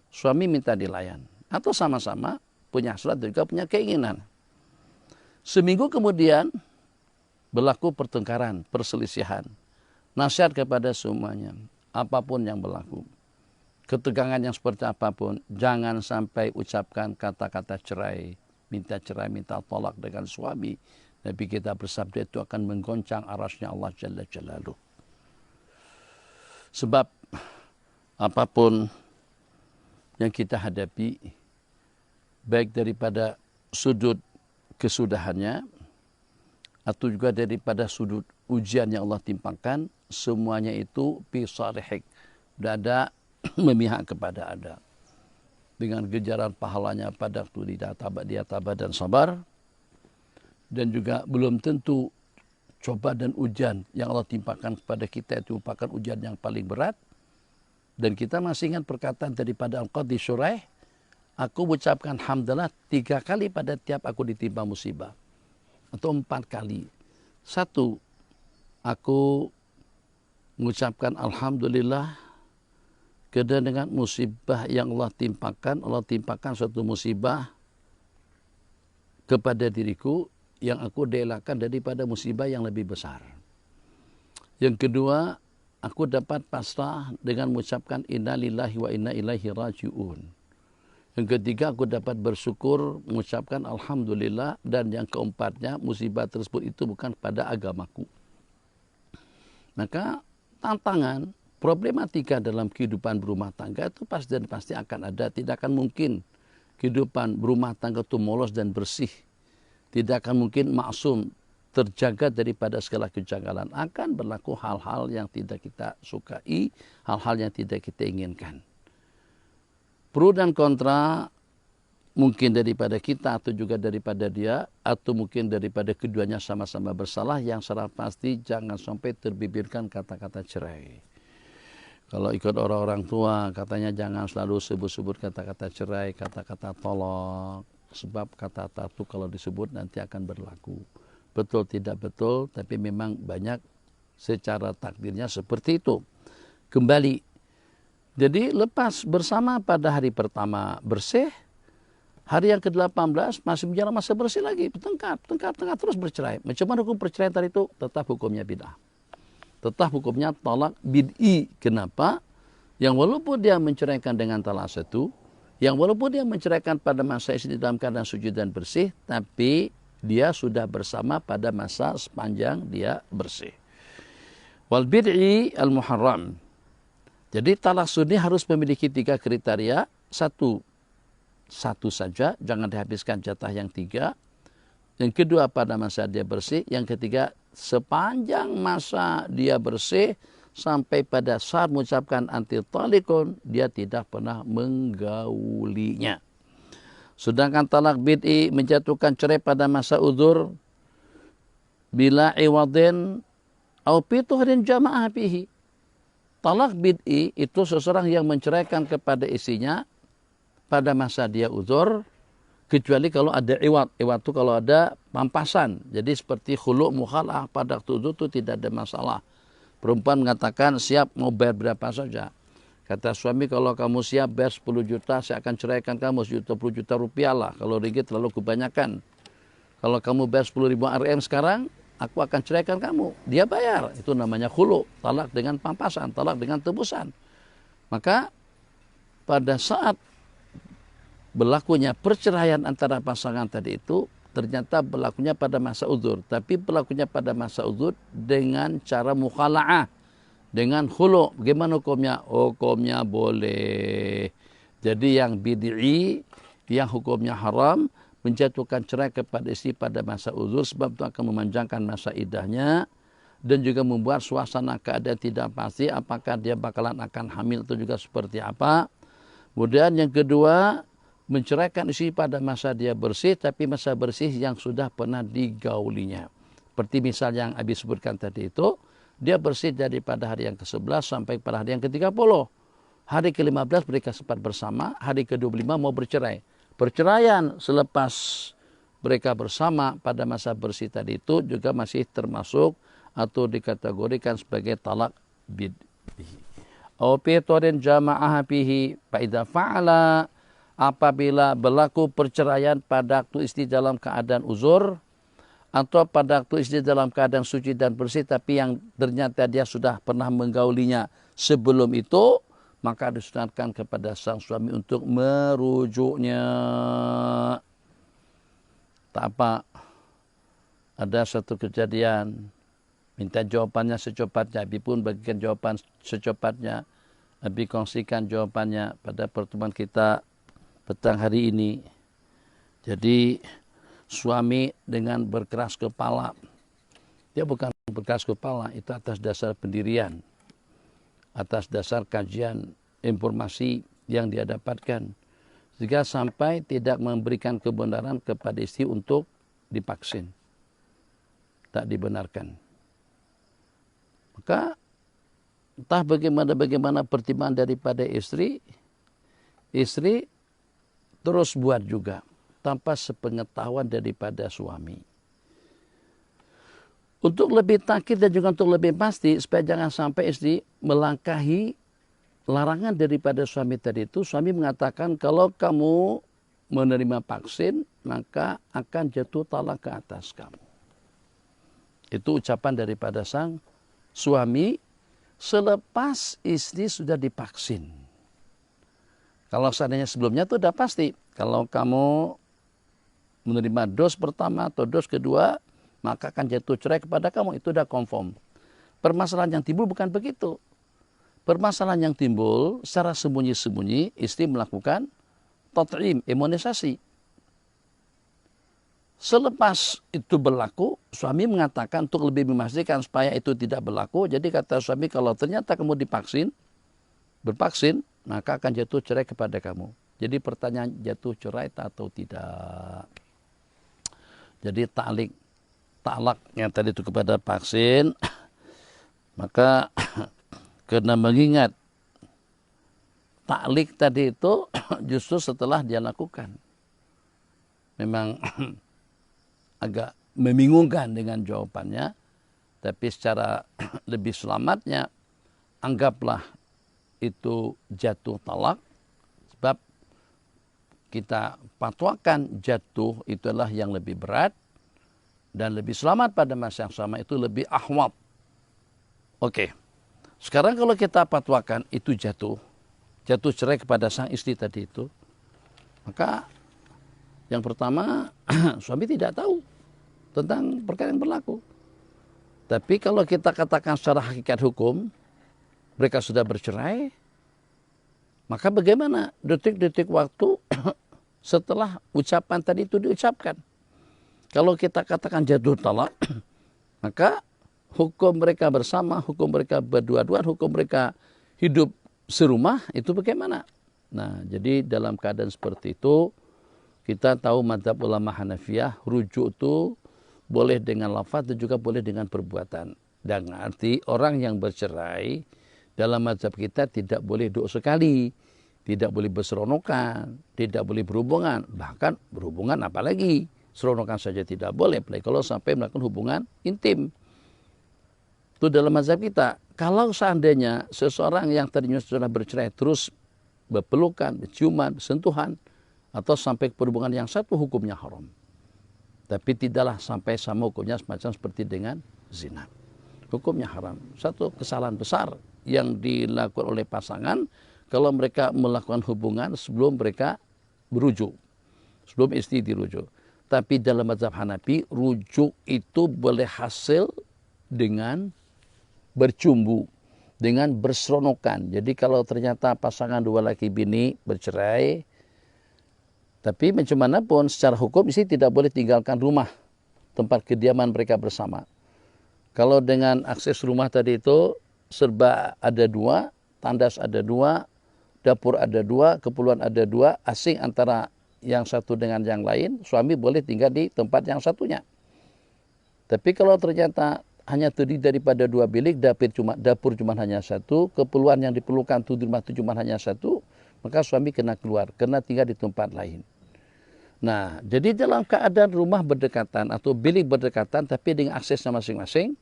Suami minta dilayan. Atau sama-sama punya hasrat dan juga punya keinginan. Seminggu kemudian berlaku pertengkaran, perselisihan. Nasihat kepada semuanya, apapun yang berlaku, ketegangan yang seperti apapun, jangan sampai ucapkan kata-kata cerai, minta tolak dengan suami. Nabi kita bersabda itu akan menggoncang arasnya Allah Jalla Jalaluhu. Sebab apapun yang kita hadapi, baik daripada sudut kesudahannya, atau juga daripada sudut ujian yang Allah timpakan, semuanya itu bisalihik, dada memihak kepada ada. Dengan gejaran pahalanya pada waktu dia tabah dan sabar. Dan juga belum tentu coba dan ujian yang Allah timpakan kepada kita itu merupakan ujian yang paling berat. Dan kita masih ingat perkataan daripada Al-Qadhi Syuraih, aku ucapkan hamdalah 3 kali pada tiap aku ditimpa musibah. Atau 4 kali. 1, aku mengucapkan alhamdulillah karena dengan musibah yang Allah timpakan suatu musibah kepada diriku yang aku dielakkan daripada musibah yang lebih besar. Yang kedua, aku dapat pasrah dengan mengucapkan inna lillahi wa inna ilaihi raji'un. Yang ketiga, aku dapat bersyukur mengucapkan alhamdulillah. Dan yang keempatnya, musibah tersebut itu bukan pada agamaku. Maka tantangan, problematika dalam kehidupan berumah tangga itu pasti akan ada. Tidak akan mungkin kehidupan berumah tangga itu mulus dan bersih. Tidak akan mungkin maksum, terjaga daripada segala kejanggalan. Akan berlaku hal-hal yang tidak kita sukai, hal-hal yang tidak kita inginkan. Pro dan kontra mungkin daripada kita atau juga daripada dia, atau mungkin daripada keduanya sama-sama bersalah. Yang secara pasti jangan sampai terbibirkan kata-kata cerai. Kalau ikut orang-orang tua, katanya jangan selalu sebut-sebut kata-kata cerai, kata-kata tolak. Sebab kata-kata itu kalau disebut nanti akan berlaku. Betul tidak betul, tapi memang banyak secara takdirnya seperti itu. Kembali. Jadi lepas bersama pada hari pertama bersih, hari yang ke-18 masih menjalani masa bersih lagi, bertengkar terus bercerai. Macam mana hukum perceraian tadi itu? Tetap hukumnya bid'ah. Tetap hukumnya talak bid'i. Kenapa? Yang walaupun dia menceraikan dengan talak satu, yang walaupun dia menceraikan pada masa istri dalam keadaan sujud dan bersih, tapi dia sudah bersama pada masa sepanjang dia bersih. Wal bid'i al-muharram. Jadi talak sunni harus memiliki 3 kriteria. Satu saja, jangan dihabiskan jatah yang 3. Yang kedua, pada masa dia bersih. Yang ketiga, sepanjang masa dia bersih sampai pada saat mengucapkan anti talikun, dia tidak pernah menggaulinya. Sedangkan talak bid'i menjatuhkan cerai pada masa uzur bila iwadin au pituhrin jama'ah bihi. Talak bid'i itu seseorang yang menceraikan kepada istrinya pada masa dia uzur, kecuali kalau ada iwad. Iwad itu kalau ada pampasan. Jadi seperti khulu' mukhalah pada waktu uzur itu tidak ada masalah. Perempuan mengatakan siap mau bayar berapa saja. Kata suami, kalau kamu siap bayar 10 juta, saya akan ceraikan kamu 10 juta rupiah lah. Kalau ringgit terlalu kebanyakan. Kalau kamu bayar 10.000 RM sekarang, aku akan ceraikan kamu. Dia bayar. Itu namanya khulu', talak dengan pampasan, talak dengan tebusan. Maka pada saat berlakunya perceraian antara pasangan tadi itu, ternyata berlakunya pada masa uzur. Tapi berlakunya pada masa uzur dengan cara mukhala'ah, dengan khulu'. Bagaimana hukumnya? Hukumnya boleh. Jadi yang bid'i, yang hukumnya haram, menjatuhkan cerai kepada istri pada masa uzur, sebab itu akan memanjangkan masa iddahnya dan juga membuat suasana keadaan tidak pasti apakah dia bakalan akan hamil atau juga seperti apa. Kemudian yang kedua, menceraikan istri pada masa dia bersih, tapi masa bersih yang sudah pernah digaulinya. Seperti misal yang Abi sebutkan tadi itu, dia bersih daripada hari yang ke-11 sampai pada hari yang ke-30. Hari ke-15 mereka sempat bersama, hari ke-25 mau bercerai. Perceraian selepas mereka bersama pada masa bersih tadi itu juga masih termasuk atau dikategorikan sebagai talak bid'i. Au pitorin jama'ah bihi fa idza fa'ala, apabila berlaku perceraian pada waktu istri dalam keadaan uzur atau pada waktu istri dalam keadaan suci dan bersih, tapi yang ternyata dia sudah pernah menggaulinya sebelum itu, maka disunatkan kepada sang suami untuk merujuknya. Tak apa, ada satu kejadian, minta jawabannya secepatnya. Abi pun bagikan jawaban secepatnya. Abi kongsikan jawabannya pada pertemuan kita petang hari ini. Jadi suami dengan berkeras kepala, dia bukan berkeras kepala, itu atas dasar pendirian, atas dasar kajian informasi yang dia dapatkan, sehingga sampai tidak memberikan kebenaran kepada istri untuk divaksin, tak dibenarkan. Maka entah bagaimana pertimbangan daripada istri terus buat juga tanpa sepengetahuan daripada suami. Untuk lebih takkid dan juga untuk lebih pasti, supaya jangan sampai istri melangkahi larangan daripada suami tadi itu, suami mengatakan kalau kamu menerima vaksin, maka akan jatuh talak ke atas kamu. Itu ucapan daripada sang suami selepas istri sudah divaksin. Kalau seandainya sebelumnya itu sudah pasti. Kalau kamu menerima dos pertama atau dos kedua, maka akan jatuh cerai kepada kamu. Itu sudah confirm. Permasalahan yang timbul bukan begitu. Permasalahan yang timbul secara sembunyi-sembunyi, istri melakukan tat'im, imunisasi. Selepas itu berlaku, suami mengatakan untuk lebih memastikan supaya itu tidak berlaku. Jadi kata suami, kalau ternyata kamu bervaksin, maka akan jatuh cerai kepada kamu. Jadi pertanyaan, jatuh cerai atau tidak? Jadi talak yang tadi itu kepada vaksin, maka karena mengingat taklik tadi itu justru setelah dia lakukan. Memang agak membingungkan dengan jawabannya, tapi secara lebih selamatnya anggaplah itu jatuh talak, sebab kita fatwakan jatuh itulah yang lebih berat dan lebih selamat pada masa yang sama, itu lebih ahwat. Oke. Sekarang kalau kita fatwakan itu jatuh cerai kepada sang istri tadi itu, maka yang pertama suami tidak tahu tentang perkara yang berlaku. Tapi kalau kita katakan secara hakikat hukum mereka sudah bercerai, maka bagaimana detik-detik waktu setelah ucapan tadi itu diucapkan? Kalau kita katakan jatuh talak, maka hukum mereka bersama, hukum mereka berdua-duaan, hukum mereka hidup serumah, itu bagaimana? Nah, jadi dalam keadaan seperti itu, kita tahu mazhab ulama Hanafiyah, rujuk itu boleh dengan lafaz dan juga boleh dengan perbuatan. Dan arti orang yang bercerai, dalam mazhab kita tidak boleh duduk sekali, tidak boleh berseronokan, tidak boleh berhubungan, bahkan berhubungan apalagi seronokan saja tidak boleh, apalagi kalau sampai melakukan hubungan intim. Itu dalam mazhab kita. Kalau seandainya seseorang yang tadinya sudah bercerai terus berpelukan, berciuman, bersentuhan, atau sampai perhubungan yang satu, hukumnya haram. Tapi tidaklah sampai sama hukumnya semacam seperti dengan zina. Hukumnya haram. Satu kesalahan besar yang dilakukan oleh pasangan kalau mereka melakukan hubungan sebelum mereka berujuk, sebelum istri dirujuk. Tapi dalam mazhab Hanafi, rujuk itu boleh hasil dengan bercumbu, dengan berseronokan. Jadi kalau ternyata pasangan dua laki bini bercerai, tapi macam mana pun secara hukum istri tidak boleh tinggalkan rumah, tempat kediaman mereka bersama. Kalau dengan akses rumah tadi itu serba ada dua, tandas ada dua, dapur ada dua, keperluan ada dua, asing antara yang satu dengan yang lain, suami boleh tinggal di tempat yang satunya. Tapi kalau ternyata hanya terdiri daripada dua bilik, dapur cuma hanya satu, keperluan yang diperlukan di rumah itu cuma hanya satu, maka suami kena keluar, kena tinggal di tempat lain. Nah, jadi dalam keadaan rumah berdekatan atau bilik berdekatan, tapi dengan aksesnya masing-masing,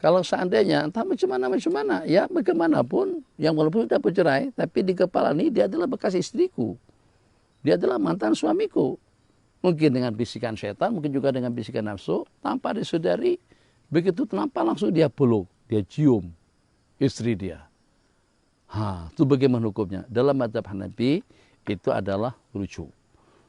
kalau seandainya entah macam mana, ya bagaimanapun, yang walaupun sudah bercerai, tapi di kepala ini dia adalah bekas istriku, dia adalah mantan suamiku. Mungkin dengan bisikan setan, mungkin juga dengan bisikan nafsu, tanpa disadari, begitu nampak langsung dia peluk, dia cium istri dia. Itu bagaimana hukumnya? Dalam mazhab Hanafi itu adalah rujuk.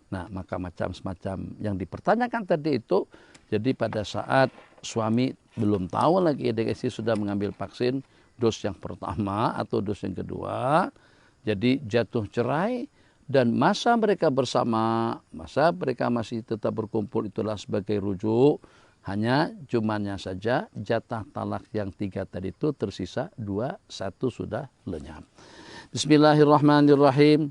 Nah, maka macam semacam yang dipertanyakan tadi itu, jadi pada saat suami belum tahu lagi istri sudah mengambil vaksin dos yang pertama atau dos yang kedua, jadi jatuh cerai, dan masa mereka bersama, masa mereka masih tetap berkumpul itulah sebagai rujuk, hanya cumannya saja jatah talak yang 3 tadi itu tersisa 2, 1 sudah lenyap. Bismillahirrahmanirrahim.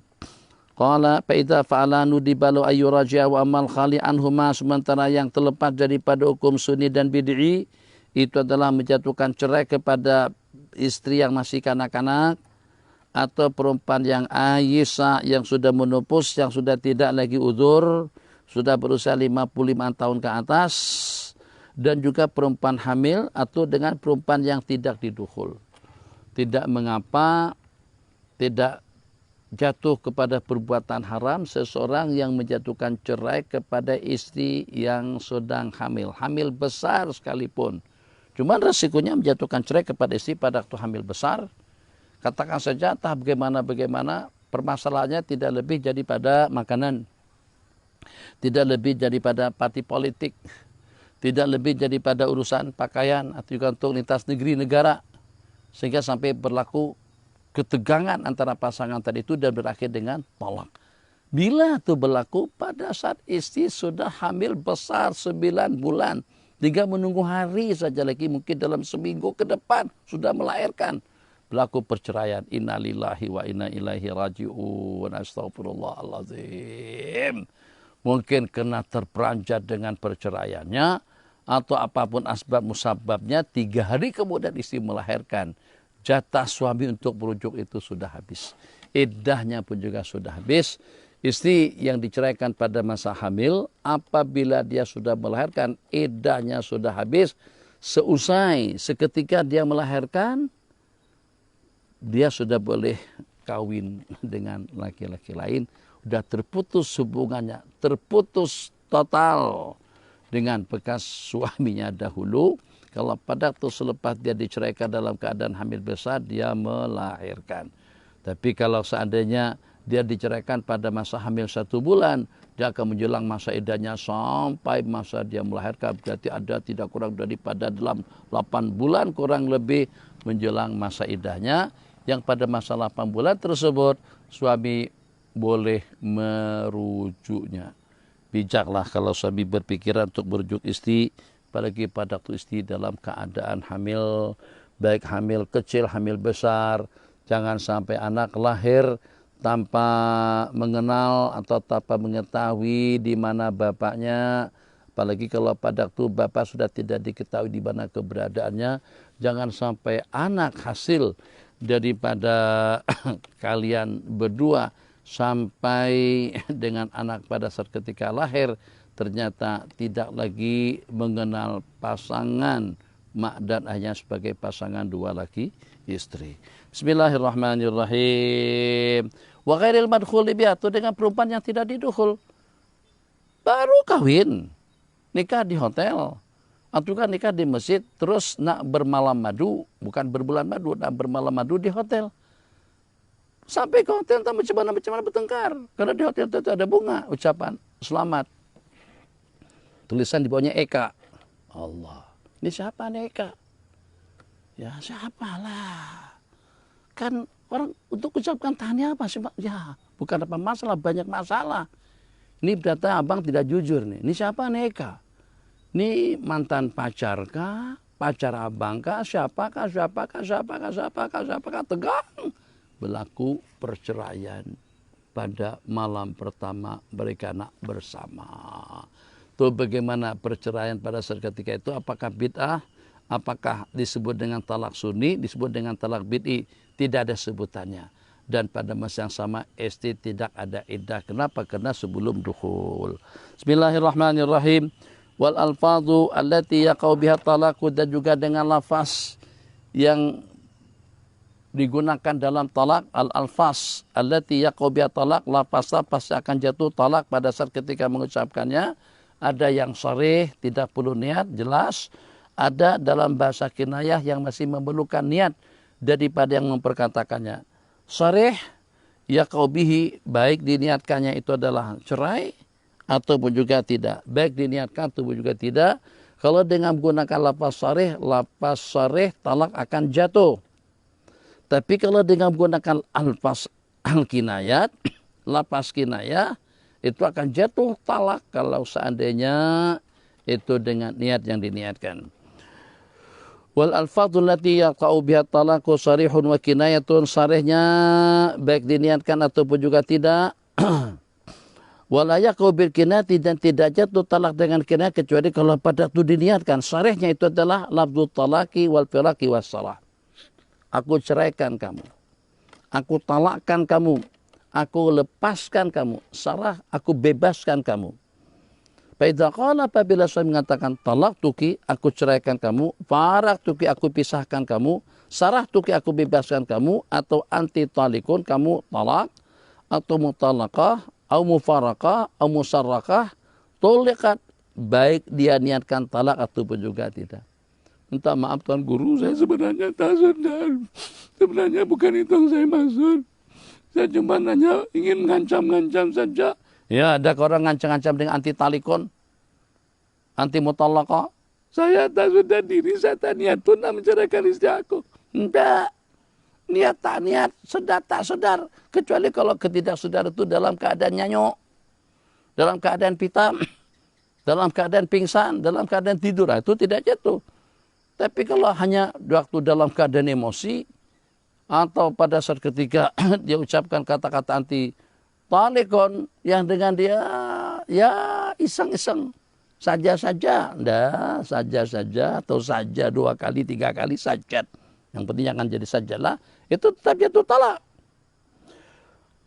Qala fa idza fa'ala nudibalu ayyuraji'a wa amal khali anhuma, sementara yang terlepas daripada hukum sunni dan bid'i itu adalah menjatuhkan cerai kepada istri yang masih kanak-kanak atau perempuan yang ayisa, yang sudah menopause, yang sudah tidak lagi uzur, sudah berusia 55 tahun ke atas, dan juga perempuan hamil atau dengan perempuan yang tidak didukhul. Tidak mengapa, tidak jatuh kepada perbuatan haram seseorang yang menjatuhkan cerai kepada istri yang sedang hamil. Hamil besar sekalipun. Cuman resikonya menjatuhkan cerai kepada istri pada waktu hamil besar. Katakan saja entah bagaimana permasalahannya tidak lebih jadi pada makanan. Tidak lebih jadi pada parti politik. Tidak lebih jadi pada urusan pakaian atau juga untuk lintas negeri negara. Sehingga sampai berlaku ketegangan antara pasangan tadi itu dan berakhir dengan talak. Bila itu berlaku pada saat istri sudah hamil besar 9 bulan. Tinggal menunggu hari saja lagi, mungkin dalam seminggu ke depan sudah melahirkan. Berlaku perceraian. Innalillahi wa inna ilaihi raji'un. Astagfirullahaladzim. Mungkin kena terperanjat dengan perceraiannya. Atau apapun asbab musababnya. 3 hari kemudian istri melahirkan. Jatah suami untuk merujuk itu sudah habis. Iddahnya pun juga sudah habis. Istri yang diceraikan pada masa hamil, apabila dia sudah melahirkan, iddahnya sudah habis. Seusai, seketika dia melahirkan, dia sudah boleh kawin dengan laki-laki lain. Sudah terputus hubungannya, terputus total dengan bekas suaminya dahulu. Kalau pada waktu selepas dia diceraikan dalam keadaan hamil besar, dia melahirkan. Tapi kalau seandainya dia diceraikan pada masa hamil 1 bulan, dia akan menjelang masa iddahnya sampai masa dia melahirkan. Berarti ada tidak kurang daripada dalam 8 bulan kurang lebih menjelang masa iddahnya. Yang pada masa 8 bulan tersebut suami boleh merujuknya. Bijaklah kalau suami berpikiran untuk merujuk istri, apalagi pada waktu istri dalam keadaan hamil, baik hamil kecil, hamil besar. Jangan sampai anak lahir tanpa mengenal atau tanpa mengetahui di mana bapaknya. Apalagi kalau pada waktu bapak sudah tidak diketahui di mana keberadaannya. Jangan sampai anak hasil daripada kalian berdua sampai dengan anak pada saat ketika lahir ternyata tidak lagi mengenal pasangan mak dan ayah sebagai pasangan 2 laki istri. Bismillahirrahmanirrahim. Wa ghairil madkhuli biha, dengan perempuan yang tidak didukhul. Baru kawin, nikah di hotel, atau kan nikah di masjid, terus nak bermalam madu, bukan berbulan madu, nak bermalam madu di hotel. Sampai ke hotel, tak macam mana bertengkar. Karena di hotel itu ada bunga, ucapan selamat. Tulisan di bawahnya Eka. Allah, ini siapa nih Eka? Ya siapalah. Kan orang untuk ucapkan tahniah apa sih Pak? Ya bukan apa masalah, banyak masalah. Ini berarti abang tidak jujur nih. Ini siapa nih Eka? Ini mantan pacar kah? Pacar abang kah? Siapakah? Tegang. Berlaku perceraian pada malam pertama mereka nak bersama. Tuh bagaimana perceraian pada saat ketika itu? Apakah bid'ah? Apakah disebut dengan talak sunni? Disebut dengan talak bid'i? Tidak ada sebutannya. Dan pada masa yang sama istri tidak ada iddah. Kenapa? Karena sebelum dukhul. Bismillahirrahmanirrahim. Wal alfadhu allati yaqau biha talaqu, dan juga dengan lafaz yang digunakan dalam talak, al-alfaz allati yaqau biha talaq, lafaz akan jatuh talak pada saat ketika mengucapkannya. Ada yang sharih, tidak perlu niat, jelas. Ada dalam bahasa kinayah yang masih memerlukan niat daripada yang memperkatakannya. Sharih yaqau bihi, baik diniatkannya itu adalah cerai ataupun juga tidak. Baik diniatkan ataupun juga tidak. Kalau dengan menggunakan lafaz sharih talak akan jatuh. Tapi kalau dengan menggunakan alfaz al-kinayat, lafaz kinayah, itu akan jatuh talak kalau seandainya itu dengan niat yang diniatkan. Wal alfadhul lati yaqa'u biha talaqu sarihun wa kinayatun, sarihnya baik diniatkan ataupun juga tidak. Wala yaqa'u bil kinayati, dan tidak jatuh talak dengan kinayah kecuali kalau pada itu diniatkan. Sarihnya itu adalah lafdzut talaqi wal firaqi was salah. Aku ceraikan kamu, aku talakkan kamu, aku lepaskan kamu, sarah aku bebaskan kamu. Faidza qala, apabila suami mengatakan talak tuki, aku ceraikan kamu, farak tuki, aku pisahkan kamu, sarah tuki, aku bebaskan kamu, atau anti talikun, kamu talak, atau mutalaqah, atau mufarakah, atau musarrakah, tulikat, baik dia niatkan talak ataupun juga tidak. Minta maaf Tuan Guru, saya sebenarnya tak sadar. Sebenarnya bukan itu yang saya maksud. Saya cuma hanya ingin ngancam-ngancam saja. Ya, ada orang ngancam-ngancam dengan anti talikon, anti mutallaqah. Saya tak sudah diri, saya tak niat pun nak menceraikan istri aku. Enggak Niat tak niat, sedar tak sedar. Kecuali kalau ketidaksadar itu dalam keadaan nyanyok, dalam keadaan pitam, dalam keadaan pingsan, dalam keadaan tidur. Nah, itu tidak jatuh. Tapi kalau hanya waktu dalam keadaan emosi, atau pada saat ketika dia ucapkan kata-kata anti talikon yang dengan dia ya iseng-iseng saja-saja, saja-saja atau saja 2 kali 3 kali sajad. Yang penting jangan jadi sajalah, itu tetap jatuh talak.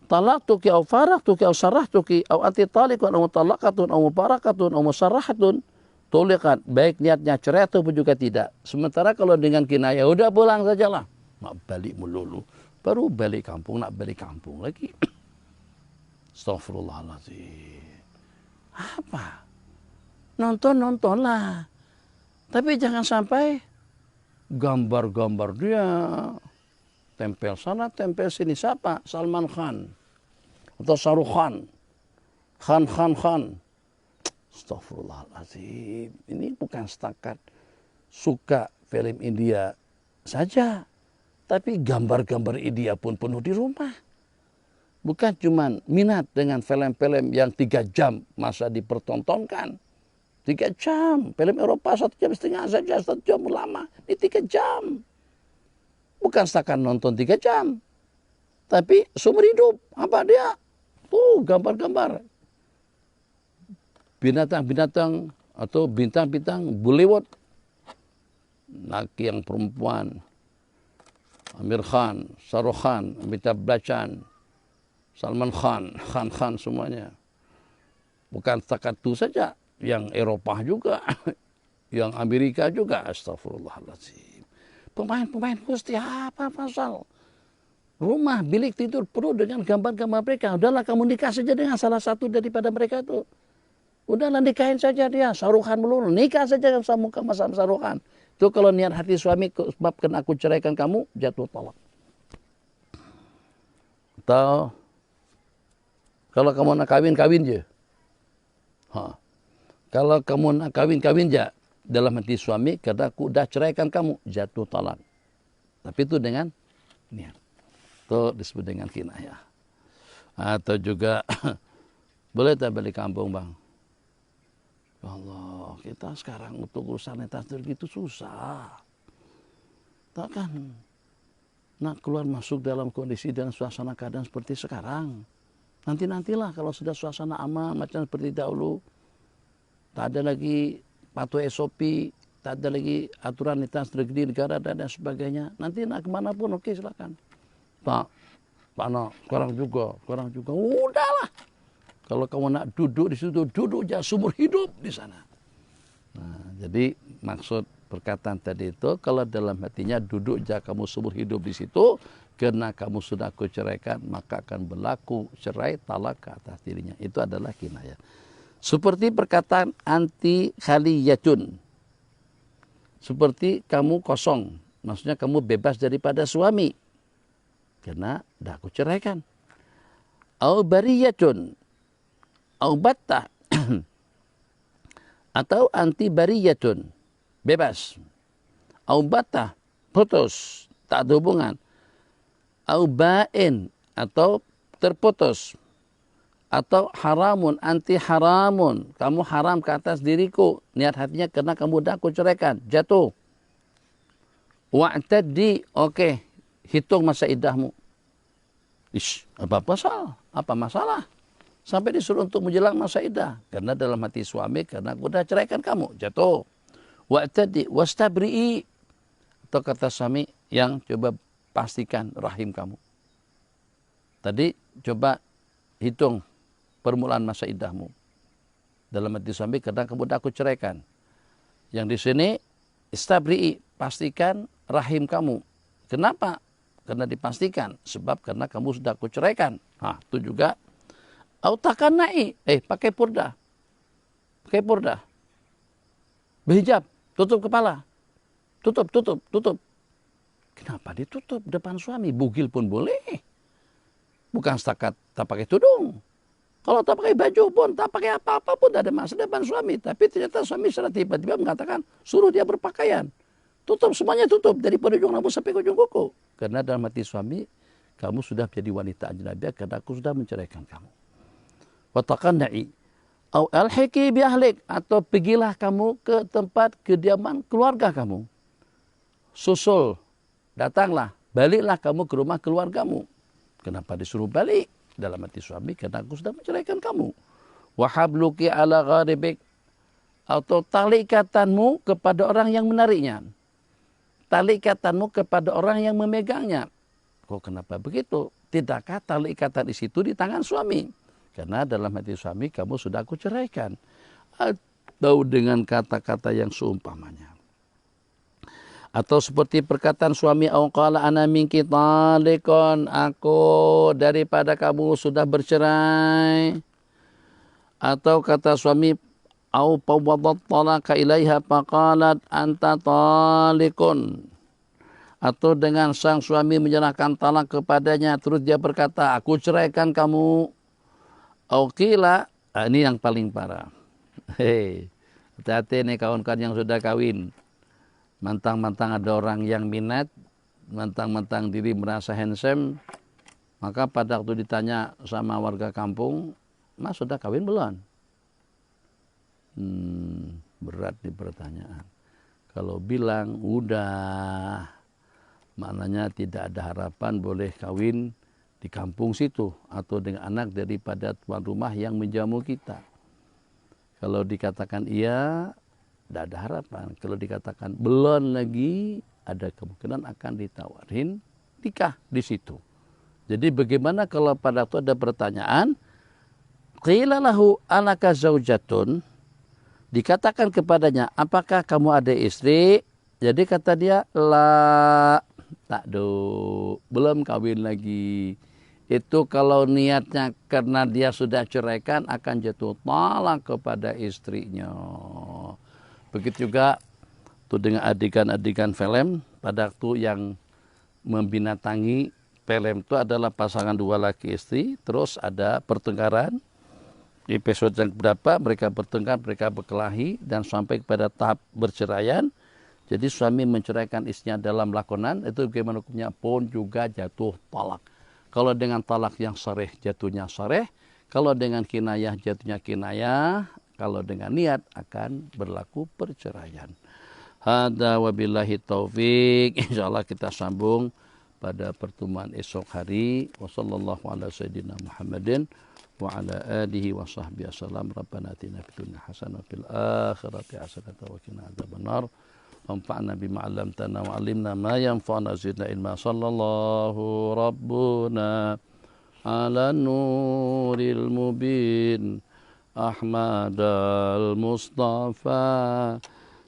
Talak tuki au farah tuki au sarah tuki au anti talikun au mutalaqatun au mubarakatun au musarrahatun tulikat, baik niatnya cerai ataupun juga tidak. Sementara kalau dengan kinayah udah pulang sajalah, nak balik melulu, baru balik kampung, nak balik kampung lagi. Astaghfirullahaladzim. Apa? Nontonlah, tapi jangan sampai gambar-gambar dia tempel sana tempel sini. Siapa? Salman Khan atau Shahrukh Khan, Khan. Astaghfirullahaladzim. Ini bukan setakat suka film India saja, tapi gambar-gambar India pun penuh di rumah. Bukan cuma minat dengan film-film yang 3 jam masa dipertontonkan. 3 jam. Film Eropa 1,5 jam saja, 1 jam lama. Ini 3 jam. Bukan setakat nonton 3 jam. Tapi seumur hidup. Apa dia? Tuh gambar-gambar. Binatang-binatang atau bintang-bintang Bollywood. Laki yang perempuan. Amir Khan, Shahrukh Khan, Amitabh Bachchan, Salman Khan, Khan semuanya. Bukan setakat itu saja. Yang Eropa juga, yang Amerika juga. Astagfirullahaladzim. Pemain-pemain mesti apa pasal? Rumah, bilik tidur penuh dengan gambar-gambar mereka. Udahlah kamu nikah saja dengan salah satu daripada mereka itu. Udahlah nikahin saja dia. Shahrukh Khan melulu. Nikah saja sama Shahrukh Khan. Itu kalau niat hati suami sebabkan aku ceraikan kamu, jatuh talak. Atau kalau kamu nak kawin je. Kalau kamu nak kawin aja dalam hati suami, karena aku dah ceraikan kamu, jatuh talak. Tapi itu dengan niat. Itu disebut dengan kinayah. Atau juga boleh tak balik kampung, Bang? Ya Allah, kita sekarang untuk urusan tasdir gitu susah. Takkan nak keluar masuk dalam kondisi dan suasana keadaan seperti sekarang. Nantilah kalau sudah suasana aman macam seperti dahulu. Tak ada lagi patuh SOP, tak ada lagi aturan lintas negara dan sebagainya. Nanti nak kemana pun oke silakan. Pak Nak, sekarang juga. Udahlah. Kalau kamu nak duduk di situ, duduk aja seumur hidup di sana. Nah, jadi maksud perkataan tadi itu, kalau dalam hatinya duduk aja kamu seumur hidup di situ, karena kamu sudah aku ceraikan, maka akan berlaku cerai talak ke atas dirinya. Itu adalah kinayah. Seperti perkataan anti khaliyatun. Seperti kamu kosong. Maksudnya kamu bebas daripada suami. Karena dah aku ceraikan. Au bariyatun. Au battah. Atau anti bariyatun. Bebas. Au battah. Putus. Tak ada hubungan. Au ba'in. Atau terputus. Atau haramun, anti haramun. Kamu haram ke atas diriku. Niat hatinya karena kamu dah aku ceraikan. Jatuh. Wa'taddi. Oke. Hitung masa iddahmu. Apa masalah? Sampai disuruh untuk menjelang masa iddah. Karena dalam hati suami, karena aku dah ceraikan kamu. Jatuh. Wa'taddi. Wastabri'i. Atau kata suami yang coba pastikan rahim kamu. Tadi coba hitung permulaan masa iddahmu. Dalam hati suami karena kamu dah aku ceraikan. Yang di sini istabri'i, pastikan rahim kamu. Kenapa? Karena dipastikan sebab karena kamu sudah aku ceraikan. Nah, itu juga autakanai, pakai purdah. Pakai purdah. Berhijab, tutup kepala. Tutup. Kenapa ditutup depan suami? Bugil pun boleh. Bukan setakat tak pakai tudung. Kalau tak pakai baju pun, tak pakai apa-apa pun, tak ada masalah depan suami. Tapi ternyata suami secara tiba-tiba mengatakan, suruh dia berpakaian. Tutup, semuanya tutup. Dari ujung rambut sampai ke ujung kuku. Karena dalam hati suami, kamu sudah menjadi wanita ajnabiyah karena aku sudah menceraikan kamu. Wa taqanna'i au alhiqi bi ahlik, atau pergilah kamu ke tempat kediaman keluarga kamu. Susul, datanglah, baliklah kamu ke rumah keluargamu. Kenapa disuruh balik? Dalam hati suami, karena aku sudah menceraikan kamu. Wa habluki ala gharibik, atau tali ikatanmu kepada orang yang menariknya. Tali ikatanmu kepada orang yang memegangnya. Kok kenapa begitu? Tidakkah tali ikatan di situ di tangan suami? Karena dalam hati suami kamu sudah aku ceraikan. Atau dengan kata-kata yang seumpamanya. Atau seperti perkataan suami, au qala ana minki talikon, aku daripada kamu sudah bercerai. Atau kata suami, au fawwadat talaka ilaiha faqalat anta talikun. Atau dengan sang suami menyerahkan talak kepadanya, terus dia berkata, aku ceraikan kamu. Au qila, ini yang paling parah. Hei, hati-hati nih kawan-kawan yang sudah kawin. Mantang-mantang ada orang yang minat, mantang-mantang diri merasa handsome, maka pada waktu ditanya sama warga kampung, Mas sudah kawin belum? Berat nih pertanyaan. Kalau bilang udah, maknanya tidak ada harapan boleh kawin di kampung situ atau dengan anak daripada tuan rumah yang menjamu kita. Kalau dikatakan iya, tidak ada harapan. Kalau dikatakan belum lagi, ada kemungkinan akan ditawarin nikah di situ. Jadi bagaimana kalau pada waktu ada pertanyaan, qila lahu alaka zaujatun, dikatakan kepadanya, apakah kamu ada istri? Jadi kata dia, la, tak do, belum kawin lagi. Itu kalau niatnya karena dia sudah ceraikan akan jatuh talak kepada istrinya. Begitu juga tuh dengan adegan-adegan film pada waktu yang membinatangi film itu adalah pasangan dua laki istri, terus ada pertengkaran. Di episode yang berapa mereka bertengkar, mereka berkelahi dan sampai kepada tahap berceraian. Jadi suami menceraikan istrinya dalam lakonan, itu bagaimana hukumnya pun juga jatuh talak. Kalau dengan talak yang sareh jatuhnya sareh, kalau dengan kinayah jatuhnya kinayah, kalau dengan niat akan berlaku perceraian. Hada wabillahi taufik. Insyaallah kita sambung pada pertemuan esok hari. Wassallallahu ala sayyidina Muhammadin wa ala alihi wa sahbihi wasallam. Rabbana atina fid dunya hasanah wa fil akhirati hasanah wa qina adzabannar. Wanfa'na bima 'allamtana wa 'allimna ma yanfa'una zidna ilma. Sallallahu rabbuna ala nuril mubin Ahmad al-Mustafa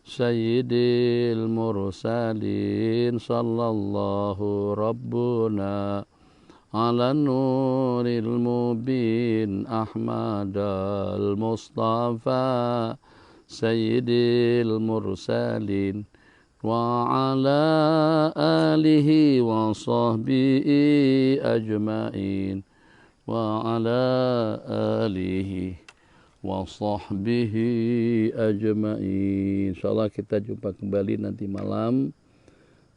Sayyidil mursalin. Sallallahu rabbuna ala nuril mubin Ahmad al-Mustafa Sayyidil mursalin wa ala alihi wa sahbihi ajma'in wa ala alihi wa sahbihi ajma'in. Insyaallah kita jumpa kembali nanti malam.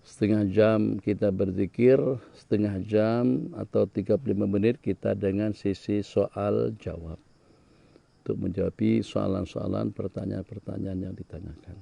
Setengah jam kita berzikir, setengah jam atau 35 menit kita dengan sesi soal jawab. Untuk menjawab soalan-soalan, pertanyaan-pertanyaan yang ditanyakan.